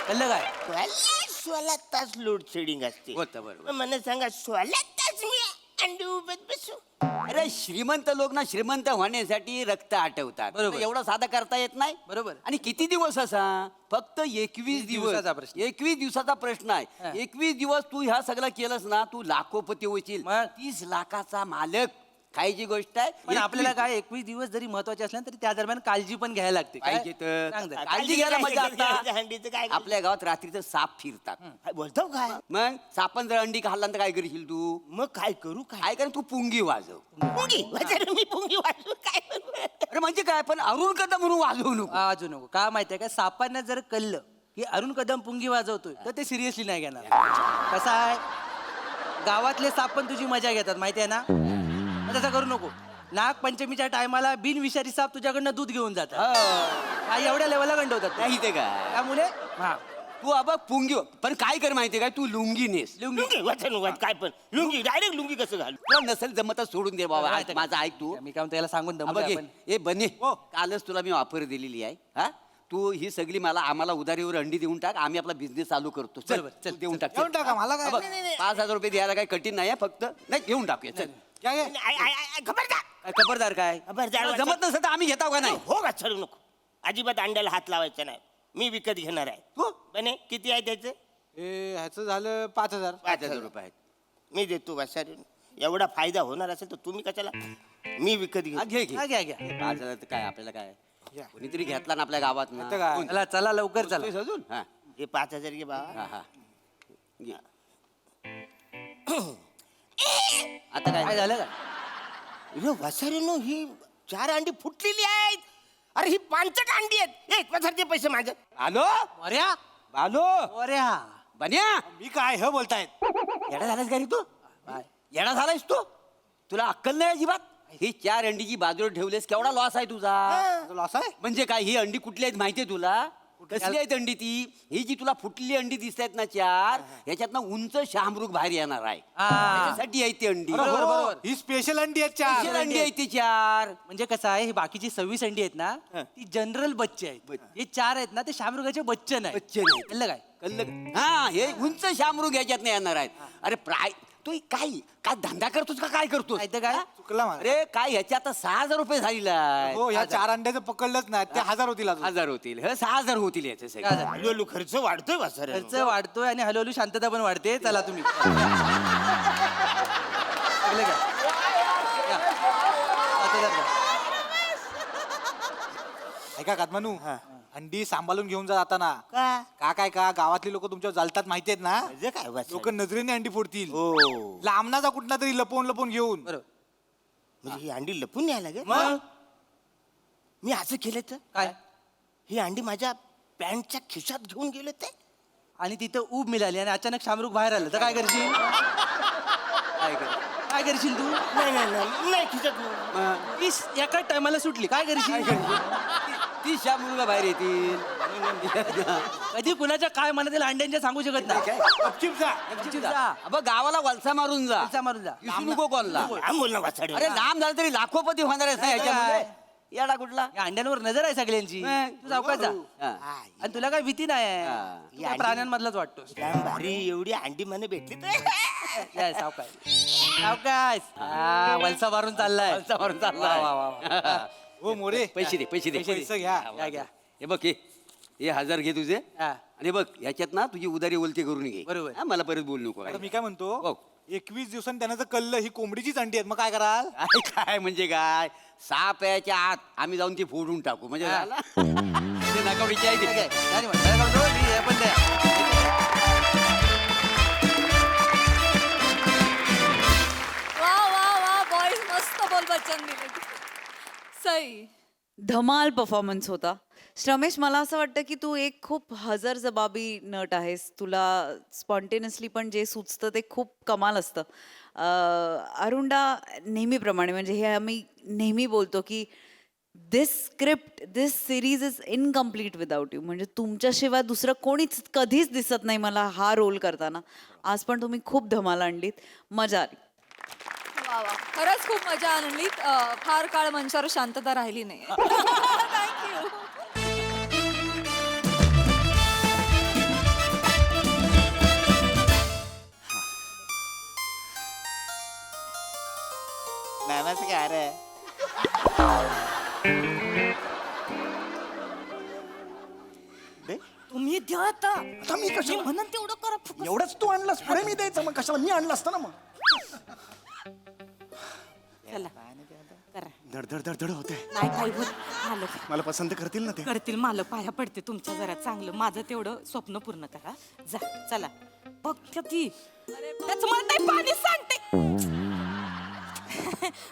कळलं काय 16 तास लोड शेडिंग असते होतं, बरोबर. मग मला सांगा 16 तास मी अंडी उभत बसू अरे श्रीमंत लोक ना श्रीमंत होण्यासाठी रक्त आटवतात बरोबर. एवढं साधं करता येत नाही बरोबर. आणि किती दिवस असा फक्त 21 दिवसाचा दिवस प्रश्न. 21 दिवसाचा प्रश्न आहे 21 दिवस तू ह्या सगळं केलंस ना तू लाखोपती होशील मग? 30 लाखाचा मालक खायची गोष्ट आहे पण आपल्याला काय 21 दिवस जरी महत्वाचे असले तरी त्या दरम्यान काळजी पण घ्यायला लागते काय? पाहिजे तर. सांग जरा. काळजी घ्यायला मजा अंडीचं आता काय आपल्या गावात रात्रीचं साप फिरतात काय बोलतो काय मग सापन जर अंडी खाल्ला तर काय करशील तू मग काय करू काय काय कर तू पुंगी वाजव पुंगी वाजर मी पुंगी वाजू काय करू? अरे म्हणजे काय पण अरुण कदम म्हणून वाजवू नको वाजू नको का माहितीये का सापांना जर कळलं की अरुण कदम पुंगी वाजवतोय तर ते सिरियसली नाही घेणार कसं आहे गावातले साप पण तुझी मजा घेतात माहिती आहे ना मग तसं करू नको नागपंचमीच्या टायमाला बिनविषारी साप तुझ्याकडनं दूध घेऊन जातात एवढ्या लेवलला गंडवतात ते. नाही ते काय त्यामुळे हा तू अब पुंगी पण काय कर माहितीये काय तू लुंगी नेस लुंगी वाचन वाच काय पण लुंगी डायरेक्ट लुंगी कसं घालू तुला नसेल जमत सोडून दे बाबा माहिती आहे का? माझं ऐक तू मी काय म्हणतो याला सांगून हा, दमलोय बघ आपण. ए बने कालच तुला मी ऑफर दिलेली आहे हा तू ही सगळी आम्हाला उधारीवर अंडी देऊन टाक आम्ही आपला बिझनेस चालू करतो चल बरोबर, चल, तू देऊन टाक देऊन टाका, मला काय? हा, बघ, 5,000 रुपये द्यायला काही कठीण नाही आहे फक्त नाही घेऊन टाकूया चल काय आहे? खबरदार काय खबरदार काय खबरदार. तुला जमत नसेल तर आम्ही घेताव का नाही हो का चढू नको अजिबात अंड्याला हात लावायचा नाही मी विकत घेणार आहे तू बने किती आहे त्याचं ह्याचं झालं 5,000. 5,000 रुपये आहेत मी देतो वासारून एवढा फायदा होणार असेल तर तुम्ही कशाला मी विकत हा, घेऊ घे हा, घ्या घ्या 5,000 तर काय आपल्याला काय कोणीतरी घेतला ना आपल्या गावात ना काय? कोण? चला चला लवकर चला बोलतोयस अजून हा हे 5,000 घे बाबा हा हा घे. आता काय काय झालं का वसारेनो ही 4 अंडी फुटलेली आहेत अरे ही 5 अंडी आहेत एक वसारचे पैसे माझे आलो अऱ्या आलो अऱ्या बन्या मी काय हे बोलतायत येडा झालास का रे तू येडा झालायस तू तुला अक्कल नाही अजिबात ही 4 अंडीची बाजूला ठेवलेस केवढा लॉस आहे तुझा लॉस आहे म्हणजे काय ही अंडी कुठली आहेत माहितीये तुला कसली आहेत अंडी ती ही जी तुला फुटलेली अंडी दिसत आहेत ना 4 ह्याच्यातनं उंच शामरुग बाहेर येणार आहे त्याच्यासाठी आहे ती अंडी बरोबर, बरोबर. ही स्पेशल अंडी आहेत Special चार अंडी आहे ती 4 म्हणजे कसं आहे ही बाकीची 26 अंडी आहेत ना ती जनरल बच्चे आहेत हे 4 आहेत ना ते शामरुगाचे बच्चन आहेत बच्चन आहेत. कळलं काय कळलं का? हा हे उंच शामरुग ह्याच्यात नाही येणार आहेत अरे तू काय काय धंदा करतोस का काय करतोस नाही तर काय? हा? चुकला माझा. अरे काय ह्याच्या आता 6,000 रुपये झालेला आहे हो ह्या 4 अंड्याचं पकडलंच नाही ते 1,000 होतील अजून. 1,000 होतील हे 6,000 होतील याचे सगळे काय झालं? हळूहळू खर्च वाढतोय वसारे खर्च वाढतोय आणि हळूहळू शांतता पण वाढते चला तुम्ही कळलं का? या. 5,000 द्या. ऐका कातमानू अंडी सांभाळून घेऊन जा जाताना का का गावातली लोक तुमच्या जलतात माहिती आहेत ना म्हणजे काय वसारे? लोक नजरेने अंडी फोडतील हो लांबनाचा कुठला तरी लपवून लपवून घेऊन बरोबर म्हणजे ही अंडी लपून न्यायला लागेल मग मी असं केलं तर काय ही अंडी माझ्या पॅन्टच्या खिशात घेऊन गेले ते आणि तिथं ऊब मिळाली आणि अचानक शामरुग बाहेर आलं तर काय करशील काय करशील तू नाही नाही नाही नाही खिशात नाही. तीस एका टायमाला सुटली काय करशील ती शामरुगा बाहेर येतील कधी कुणाच्या काय मनात येईल अंड्यांच्या सांगू शकत नाही गपचीप जा. जा. अबा गावाला वलसा मारून जा वलसा मारून जा. दिसू नको कॉलला लांब बोल ना वाचाडे अरे लांब झालं तरी लाखोपती होणार आहेस ना ह्याच्यामध्ये येडा कुठला या अंड्यांवर नजर आहे सगळ्यांची मग. तू सावकाश जा हा. आणि तुला काय भीती नाही आहे हा. तू त्या प्राण्यांमधलाच वाटतो भारी एवढी अंडी મને भेटली तर सावकाश हा, वलसा मारून चाललाय वलसा मारून चाललाय. वा, वा, वा. हो मोरे पैसे दे पैसे दे पैसे घ्या. घ्या. हे बघ हे 1,000 घे तुझे हा. आणि बघ ह्याच्यात ना तुझी उदारी ओलती करून घे बरोबर. हा, मला परत बोलू नको आता मी काय काय म्हणतो हो. 21 दिवसांनी त्यांना जर कळलं ही कोंबडीचीच अंडी आहेत मग काय कराल काय म्हणजे काय साप याच्या आत आम्ही जाऊन ती फोडून टाकू म्हणजे झालं? ते नाकावडीची आहे ती. नाही म्हणत, काय म्हणतो, हे पण द्या. वा वा वा बॉईज मस्त बोल बच्चन दिले सई. धमाल परफॉर्मन्स होता. श्रमेश, मला असं वाटतं की तू एक खूप हजरजबाबी नट आहेस. तुला स्पॉन्टेनियसली पण जे सुचतं ते खूप कमाल असतं. अरुंडा नेहमीप्रमाणे, म्हणजे हे आम्ही नेहमी बोलतो की this script, this series is incomplete without you. म्हणजे तुमच्याशिवाय दुसरं कोणीच कधीच दिसत नाही मला हा रोल करताना. आज पण तुम्ही खूप धमाल आणलीत, मजा आली. वा वा खरंच खूप मजा आणली. फार काळ मंचावर शांतता राहिली नाही. थँक्यू. नमस्कार. तुम्ही द्या आता आता मी कशाला म्हणून तेवढं करा फुकट. एवढंच तू आणलास पुढे मी द्यायचं मग कशाला मी आणलं असतं ना मग. चला करा. धड धड धड धड होते. नाही काय होत मालक मला पसंत करतील ना ते. करतील मालक, पाया पडते तुमच्या जरा चांगलं. माझं तेवढं स्वप्न पूर्ण करा. जा चला. बघ ती त्याच मला नाही पाणी सांगते.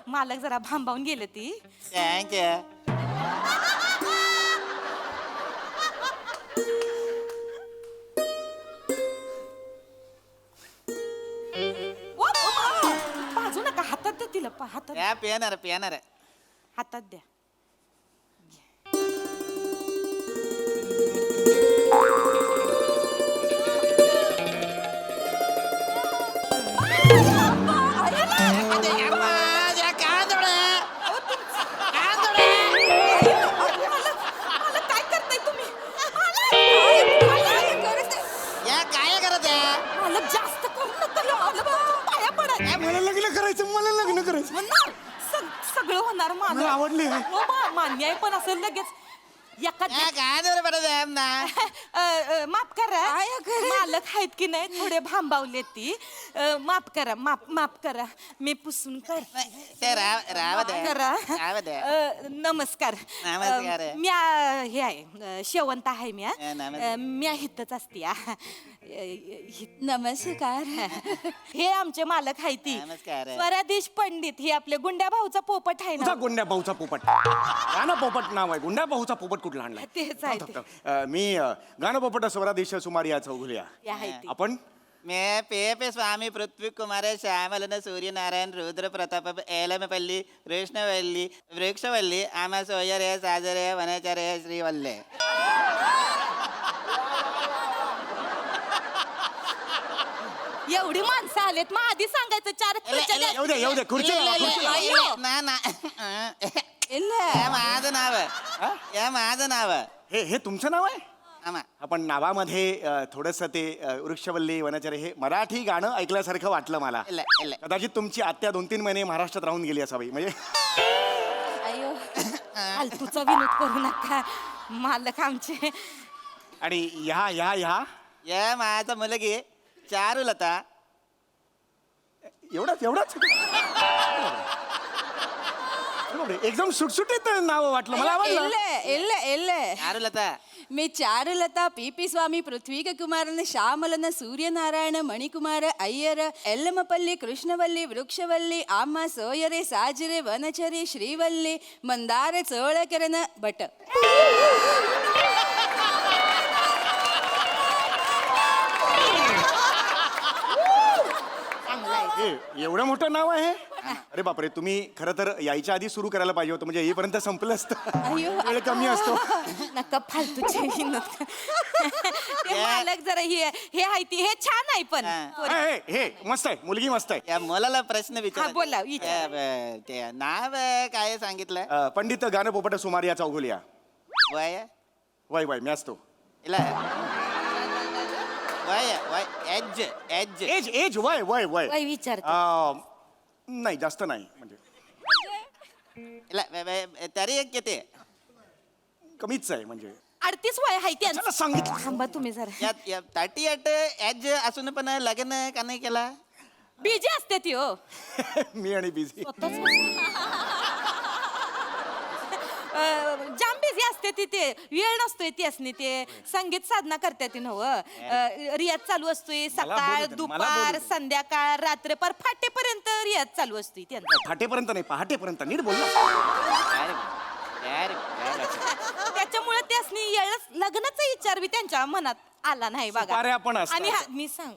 मालक जरा भांबावून गेले ती. बाजू नका, हातात द्या तिला. हातात पियानार हातात द्या. काय करताय तुम्ही? काय करत आहे? मला जास्त करू नका. पाया पडा. मला लग्न करायचं, मला लग्न करायचं. होणार सगळं होणार. मला आवडली आहे. हो, मान्य आहे, पण असं लगेच एका माफ करा. मालक आहेत की नाही थोडे भांबावले ती. माफ करा, माफ करा. मी पुसून कर करा. नमस्कार. मी हे आहे शेवंत आहे. मी हितच असते. नमस्कार. हे आमचे मालक आहेत ती स्वरादेश पंडित. हे आपले गुंड्या भाऊचा पोपट आहे तुझा ना. गुंड्या भाऊचा पोपट. गाणं पोपट नाव आहे. गुंड्या भाऊचा पोपट कुठला आणलाय? तेच आहे ते. मी गाणं पोपट स्वरादेश सुमारिया चौघुलिया. हे आहे ती. आपण मैं पे स्वामी पृथ्वी कुमार श्यामलन सूर्यनारायण रुद्र प्रताप एलमपल्ली कृष्णवल्ली वृक्षवल्ली आमा सोयरे साजरे वनचरे श्रीवल्ले. एवढी माणसं आलेत मग आधी सांगायचं. चार खुर्च्या द्या. येऊ दे खुर्ची माझं नाव हे तुमचं नाव आहे? आमा आपण नावामध्ये थोडस ते वृक्षवल्ली वनचरे हे मराठी गाणं ऐकल्यासारखं वाटलं मला. कदाचित तुमची आत्या 2-3 महिने महाराष्ट्रात राहून गेली असावी. म्हणजे अयो फालतूचा विनोद करू नका मालक आमचे. आणि ह्या या माझा मुलगी चारुलता. एवढाच एकदम सुटसुटीत नाव वाटलं मला. आवडलं. चारुलता मी चारुलता पी स्वामी पृथ्वी कुमारन श्यामलन सूर्यनारायण मणिकुमार अय्यर एल्लमपल्ली कृष्णवल्ली वृक्षवल्ली आम्हा सोयरे साजरे वनचरे श्रीवल्ली मंदार चोळकरन भट. एवढं मोठं नाव आहे. अरे बापरे, तुम्ही खरं तर यायच्या आधी सुरू करायला पाहिजे होतं. म्हणजे येईपर्यंत संपलं असतं. वेळ कमी असतो. नका फालतूचे विनोद. ते मालक जरा हे आहे ती. हे छान आहे पण. हे मस्त आहे. मुलगी मस्त आहे. या मुलाला प्रश्न हा विचार. बोला विचार. ते नाव काय सांगितलं? पंडित गाणं पोपट सुमारिया चौघुलिया. वय वय मी असतो. इला वय एज एज एज वय वय विचार. नाही जास्त नाही. म्हणजे तरी एक किती? कमीच आहे. म्हणजे 38 वय आहे त्यांचं. सांगितलं. थांबा तुम्ही जरा. 38 एज असून पण लग्न का नाही केला? बिजी असते ती. हो मी आणि बिझी. जाम बिझी असते तिथे वेळ नसतोय त्यासनी ते संगीत साधना करते ती नव रियाज चालू असतोय सकाळ दुपार संध्याकाळ रात्र पर फाटेपर्यंत रियाज चालू असतोय त्यांचा फाटेपर्यंत नाही पहाटेपर्यंत नीट बोल ना. त्याच्यामुळे त्यासनी लग्नाचा विचार बी त्यांच्या मनात आला नाही बघा सुपाऱ्या पण असतात. आणि मी सांग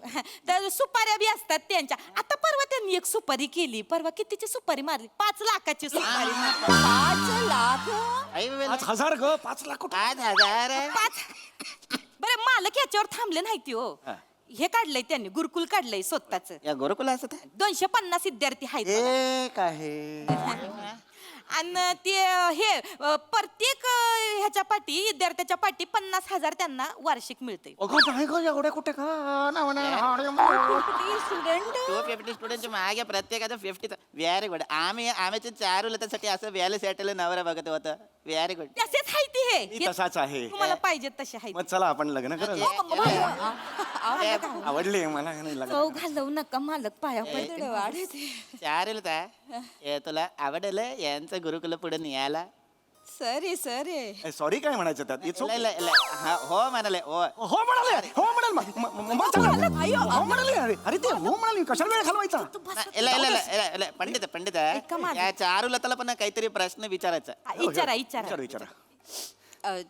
तर सुपाऱ्या बी असतात त्यांच्या आता परवा त्यांनी एक सुपारी केली परवा कितीची सुपारी मारली 5 लाखाची सुपारी 5 लाख 5,000 ग 5 लाख 5 बरं मालक याच्यावर थांबले नाही ती हो हे काढलंय त्यांनी गुरुकुल काढलंय स्वतःच या गोरकुल असत 250 विद्यार्थी आहेत बघा. एक आहे आणि ते हे प्रत्येक ह्याच्या पाठी विद्यार्थ्याच्या पाठी 50,000 त्यांना वार्षिक मिळते अगं नाही ग एवढे कुठे का स्टुडंट स्टुडंटचे मागे प्रत्येकाचं 50 व्हेरी गुड आम्ही चारू लतासाठी असं व्याले सेटल नवरा बघत होतं व्हेरी गुड तसेच आहे ते हे तसाच आहे तुम्हाला पाहिजे तसे आहेत मग चला आपण लग्न करू आवडली मला नाही लग्न चव घालवू नका मालक पाया पडते वाढते चारू लता तुला आवडलं यांचं गुरुकुल पुढे न्यायला सरी सरी सॉरी काय म्हणायचं त्यात हो म्हणाले हो हो म्हणाले हो म्हणाल हो म्हणाले अरे ते हो म्हणाले कशाला वेळ घालवायचा पंडित पंडित या चारू लताला पण काहीतरी प्रश्न विचारायचा विचारा विचारा विचारा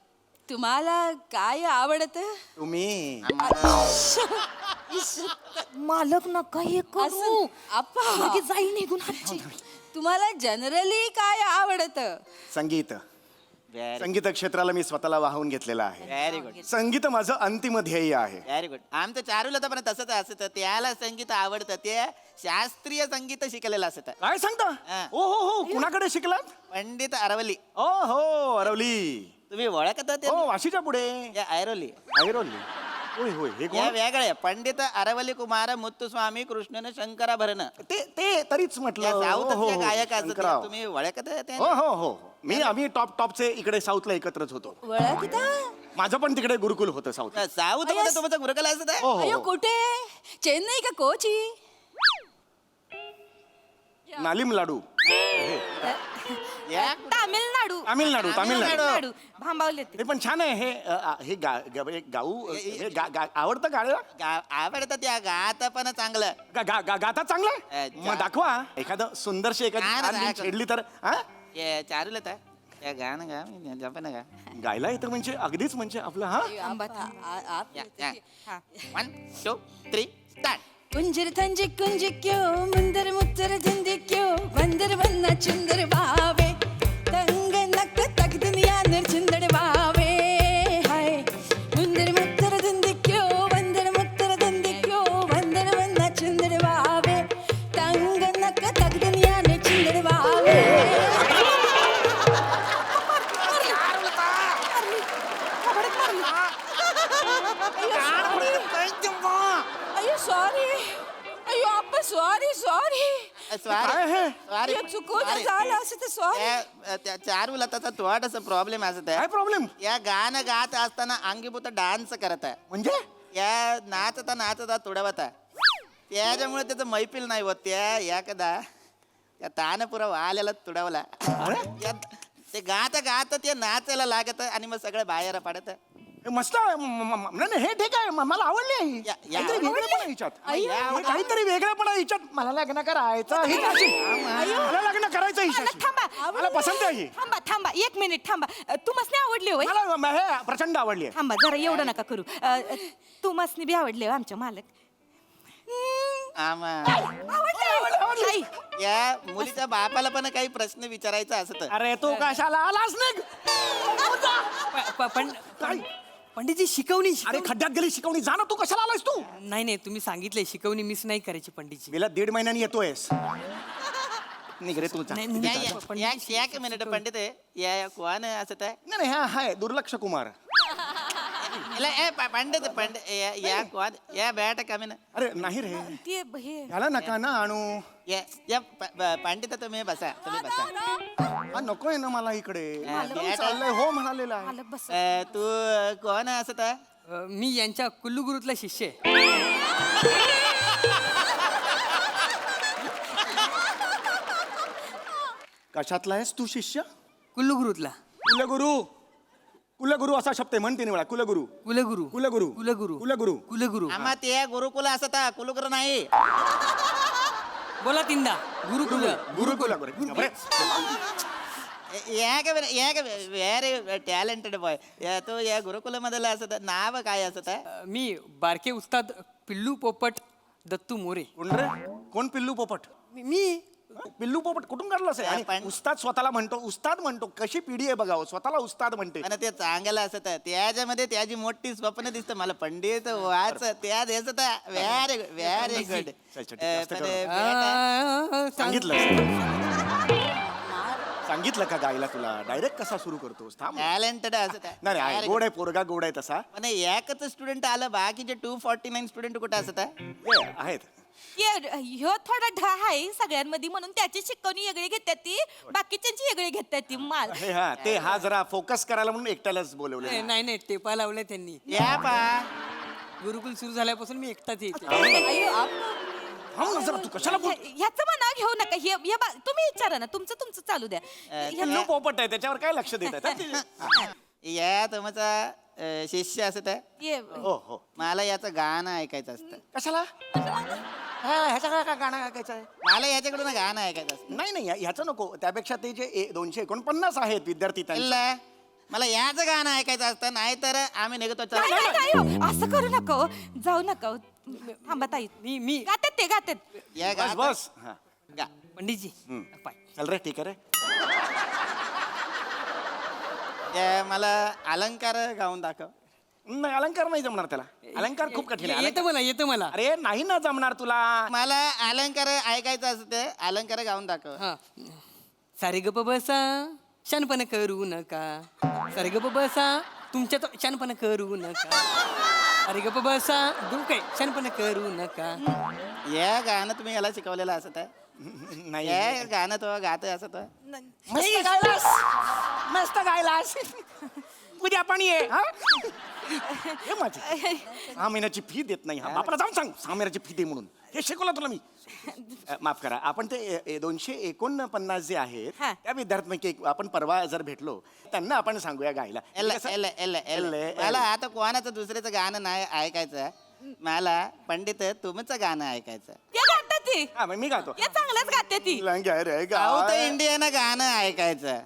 तुम्हाला काय आवडत तुम्ही मालक नका हे करू आपा जाई निघून हातची तुम्हाला जनरली काय आवडत संगीत संगीत क्षेत्राला मी स्वतःला वाहून घेतलेलं आहे व्हेरी गुड संगीत माझं अंतिम ध्येय आहे व्हेरी गुड आमचं चारूला तर पण तसंच असतं त्याला संगीत आवडतं ते शास्त्रीय संगीत शिकलेलं असतं काय सांगता ओ हो हो कुणाकडे शिकलात पंडित अरवली ओ हो अरवली तुम्ही ओळखता ते हो वाशीच्या पुढे ऐरोली ऐरोली होय होय हे वेगळे पंडित अरवली कुमार मुत्तुस्वामी कृष्णन शंकराभरण ते तरीच म्हटलं साऊथच्या गायकाचं तुम्ही ओळखता ते हो हो हो मी आम्ही टॉपचे इकडे साऊथला एकत्रच होतो ओळखता माझं पण तिकडे गुरुकुल होतं साऊथ साऊथ मध्ये तुमचं गुरुकुल असतं अयो कुठे चेन्नई का कोची नालिम लाडू तामिळनाडू तामिळनाडू तामिळनाडू भांबावले ते पण छान आहे हे गाऊ आवडतं गाणं आवडतं त्या गाता पण चांगलं गाता चांगलं मग दाखवा एखादं सुंदरशी एखादी छेडली तर चारूल या गाणं गा गायला येतं म्हणजे अगदीच म्हणजे आपलं हा 1 2 3 स्टार्ट कुंजर थंजे कुंज क्यों मुंदर मुत्तर झंडे क्यों बंदर बन्ना चुंदर बावे तंग नक तक दुनिया निर्चंदड़ बावे हाय मुंदर मुत्तर झंडे क्यों बंदर मुत्तर झंडे क्यों बंदर बन्ना चुंदर बावे तंग नक तक दुनिया निर्चंदड़ बावे अयो सॉरी अयो आपण सॉरी सॉरी सॉरी चुकून झालं असं तर सॉरी चारू लताचा थोडासा प्रॉब्लेम असत आहे काय प्रॉब्लेम या गाणं गात असताना अंगीभूत डान्स करत आहे म्हणजे या नाचता तुडवत आहे त्याच्यामुळे त्याचं मैफिल नाही होत त्या कदा त्या तानपुरा वाल्याला तुडवला ते गात ते नाचायला लागत आणि मग सगळं बाहेर पडत मस्त हे ठीक आहे मला आवडली काहीतरी वेगळेपणा हिच्यात मला लग्न करायचं मला लग्न करायचं मला पसंत आहे थांबा थांबा 1 मिनिट थांबा तुम्हाला आवडले होय मला हे प्रचंड आवडली थांबा जरा एवढं नका करू तुम्हाला बी आवडले हो आमच्या मालक या मुलीच्या बापाला पण काही प्रश्न विचारायचा असत अरे तू कशाला आलास नाही पंडितजी शिकवणी अरे खड्ड्यात गेली शिकवणी जा ना तू कशाला आलास तू नाही तुम्ही सांगितलंय शिकवणी मिस नाही करायची पंडितजी गेल्या 1.5 महिन्यानी येतोयस निघ रे तू एक मिनिट पंडित या कोण असत आहे नाही हा हाय दुर्लक्ष कुमार पंडित या कोण या बॅट कमी ना अरे नाही रे ते याला नका ना आणू या पंडित तुम्ही बसा नकोय ना मला इकडे चाललंय हो म्हणालेला आहे तू कोण असत मी यांच्या कुल्लू गुरुतला शिष्य आहे कशातला आहेस तू शिष्य कुल्लू गुरुतला कुलगुरू कुलगुरू असा शब्द आहे, म्हण 3 वेळा. कुलगुरू कुलगुरू कुलगुरू कुलगुरू कुलगुरू कुलगुरू आम्हा ते गुरुकुल असत गुरुकुल नाही. बोला तीनदा गुरुकुल गुरुकुल व्हेरी टॅलेंटेड बॉय. तो या गुरुकुल मधला असत नाव काय असत? मी बारके उस्ताद पिल्लू पोपट दत्तू मोरे. कोण रे? कोण पिल्लू पोपट? मी पिल्लू पोपट कुठून काढलं असेल? आणि पण- उस्ताद स्वतःला म्हणतो, उस्ताद म्हणतो. कशी पिढी आहे बघावं, स्वतःला उस्ताद म्हणते. आणि ते चांगलं असत त्याच्यामध्ये त्याची मोठी स्वप्न दिसत मला पंडित वाच त्या दिसत. Very very good. सांगितलं का गायला तुला? डायरेक्ट कसा सुरू करतोस? थांब. टॅलेंटेड असत. नाही आहे, गोड आहे, पोरगा गोड आहे तसा. पण एकच स्टुडंट आलं, बाकीचे 249 स्टुडंट कुठे असत? आहेत. ह्यो थोडा ढा आहे सगळ्यांमध्ये म्हणून त्याची शिकवणी वेगळी घेतात ती बाकीच्यांची वेगळी घेतात ती माल. हा जरा फोकस करायला म्हणून एकट्यालाच बोलवलं. नाही नाही टेपा लावलाय त्यांनी. या पा गुरुकुल सुरू झाल्यापासून मी एकटाच येते. तू कशाला बोल? ह्याचं म्हणा घेऊ नका तुम्ही विचारा ना तुमचं तुमचं चालू द्या. पिल्लू पोपट आहे, त्याच्यावर काय लक्ष देत आहे? या तुमचा शिष्य असत. हो हो. मला याचं गाणं ऐकायचं असतं. कशाला? ह्याच्या काय गाणं ऐकायचं आहे? मला याच्याकडून गाणं ऐकायचं असतं. नाही नाही ह्याचं नको. त्यापेक्षा ते जे 249 आहेत विद्यार्थी त्यांचं. इल्ला, मला याचं गाणं ऐकायचं असतं, नाहीतर आम्ही निघतो. नाही, नाही, नाही, हो. असं करू नका हो. जाऊ नका हो. थांबा ताई मी गातात ते गातात. या बस गाणं- बस. हा. गा. पंडितजी पाय. चल रे, ठीक आहे रे. त्या मला अलंकार गाऊन दाखव. नाही, अलंकार नाही जमणार त्याला. अलंकार खूप कठीण आहे. येतं मला येतं मला. अरे नाही ना जमणार तुला. मला अलंकार ऐकायचं असतं, अलंकार गाऊन दाखव. हा सारे गप बसा शनपण करू नका. सारे गप बसा तुमच्या तो शनपण करू नका. अरे गप बसा दुःख शनपण करू नका. या गाणं तुम्ही याला शिकवलेलं असत. नाही या गाणं तो गात असत. मस्त गायलास, मस्त गायलास. उद्या पण ये. हा? हे माझी 6 महिन्याची फी देत नाही. हा बापाला जाऊन सांग 6 महिन्याची फी दे म्हणून. हे शिकवलं तुला मी. माफ करा, आपण ते 249 जे आहेत हा. त्या विद्यार्थ्यांपैकी आपण परवा जर भेटलो त्यांना आपण सांगूया गायला. मला आता कोणाचं दुसऱ्याचं गाणं नाही ऐकायचं. मला पंडित तुमचं गाणं ऐकायचं. ते गातात ती हा, मग मी गातो. या चांगलंच गाते ती. साऊथ इंडियन गाणं ऐकायचं.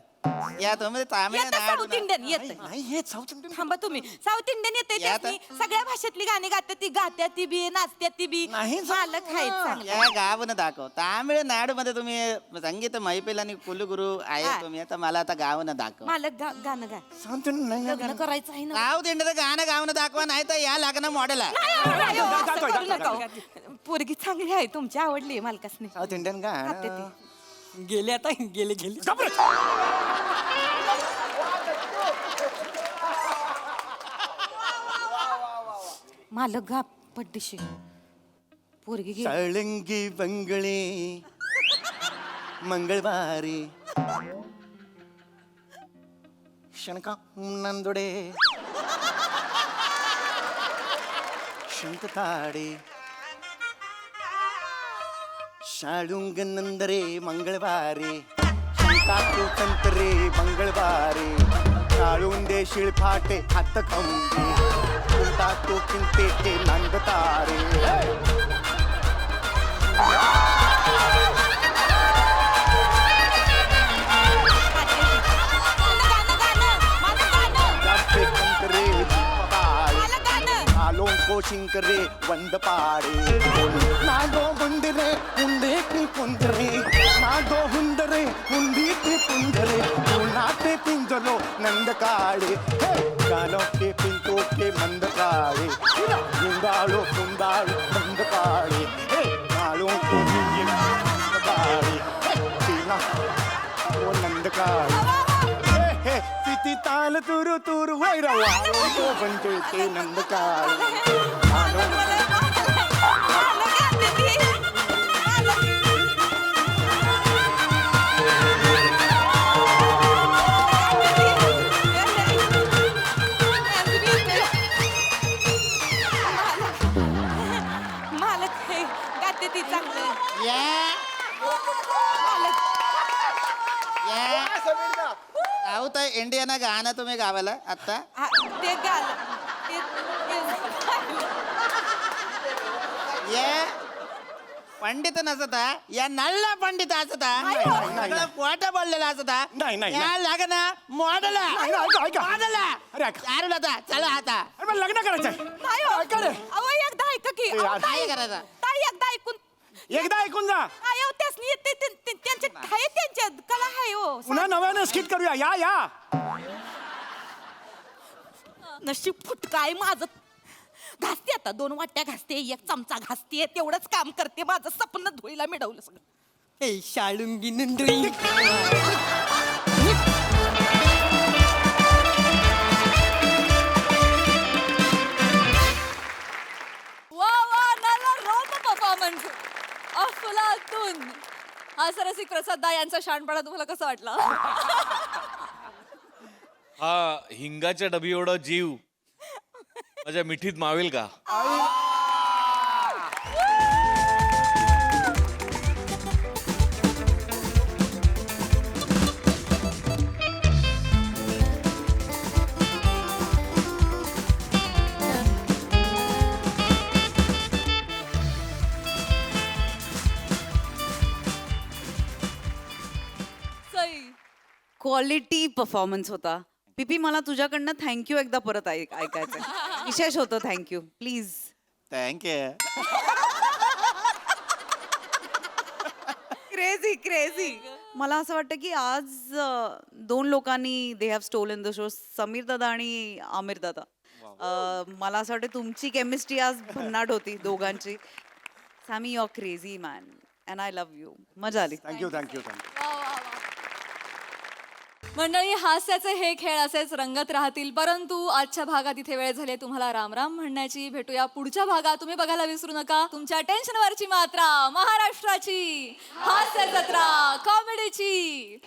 या तुम्ही येतं तामिळनाडू साऊथ इंडियन येत. नाही हे साऊथ इंडियन. थांबा तुम्ही साऊथ इंडियन येते या त्यासनी सगळ्या भाषेतली गाणी गातात ती गात्यात ती बी नाचत्यात ती बी. नाही मालक आहेत चांगले. या गावनं दाखव. तामिळनाडू मध्ये तुम्ही संगीत मैफिल आणि कुलगुरू आहे हा. तुम्ही. आता मला आता गावनं दाखव. मालक गाणं गा. साऊथ इंडियन नाही. लग्न करायचं आहे ना. साऊथ इंडियन गाणं गावनं दाखवा, नाही तर या लागणं मॉडेल आहे. नाही, हो, असं गातोय, करू गातोय, नका हो. पोरगी चांगली आहे तुमची आवडली मालकासनी. साऊथ इंडियन गाते गाणं. ती. गेले आता गेले गप रे. मालक गा पड्डीशी पोरगी घे. साळंगी बंगळे मंगळवारी शणका नंदोडे शंकताडे शाळुंग नंदरे मंगळवारी शंकातू संतरे मंगळवारी शाळुंदे शिळफाटे हात खंबे कुंता तो किंते ते नंदतारे. ಶಿಂಕರೆ ಒಂದ ಪಾಡೆ ನಾಡೋ ಬಂದರೆ ಮುಂದೇಟಿ ಕುಂದರೆ ನಾಡೋ ಹುಂದರೆ ಮುಂದೀಟಿ ಕುಂದರೆ ನಾಟೆ ಪಿಂಜಲೋ ನಂದ ಕಾಡೆ ಗಾಲೋಕೆ ಪಿಂತೋಕೆ ಮಂದ ಕಾಡೆ ಹಿಂಗಾಳು ಕುಂದಾಳು ಮಂದ ಕಾಡೆ ನಾಳು ಮಂದ ಕಾಡೆ ನಂದ ಕಾಡೆ ती ताल तुरु तुरु वैरवा बनते ते नंद काळे. मालक हे गाते ती चांगलं. या मालक या साऊथ इंडियन गाणं तुम्ही गावाला आता ते गाल ये पंडित नसता या नल्ला पंडित असता पोट बोललेला असता नाही, नाही, या लग्न मॉडल मॉडल अरे ऐका. चारू आता चला आता अरे पण लग्न करायचंय ऐका रे. अहो एकदा ऐका की अहो, यार. ताई, काय करायचं? ताई एकदा ऐकून एकदा ऐकून जा काय हो त्यासनी त्यांच्या आहे त्यांच्या कला आहे हो पुन्हा नव्यानं स्किट करूया या नशीब फुटकाय माझं घासते आता 2 वाट्या घासते 1 चमचा घासते तेवढंच काम करते माझं स्वप्न धुईला मिळवलं सगळं ए शाळुंगी नंदुई वा वा नाला रोप परफॉर्मन्स अफलातून. हा सरसिक प्रसाद दा यांचा शहाणपणा तुम्हाला कसं वाटला? हा हिंगाच्या डबी एवढा जीव माझ्या मिठीत मावेल का? सई. क्वालिटी परफॉर्मन्स होता. पीपी मला तुझ्याकडनं थँक्यू एकदा परत ऐकायचं. विशेष होतं थँक्यू प्लीज. थँक्यू क्रेझी मला असं वाटतं की आज 2 लोकांनी they have stolen the show, Sameer दादा आणि आमिर दादा. मला असं वाटतं तुमची केमिस्ट्री आज भन्नाट होती दोघांची. Sammy you are crazy man and I love you. मजा आली. थँक्यू वा, वा, वा. मंडळी हास्याचे हे खेळ असेच रंगत राहतील, परंतु आजच्या भागात इथे वेळ झाली तुम्हाला राम राम म्हणण्याची. भेटूया पुढच्या भागात. तुम्ही बघायला विसरू नका तुमच्या टेन्शनवरची मात्रा, महाराष्ट्राची हास्य जत्रा, कॉमेडीची.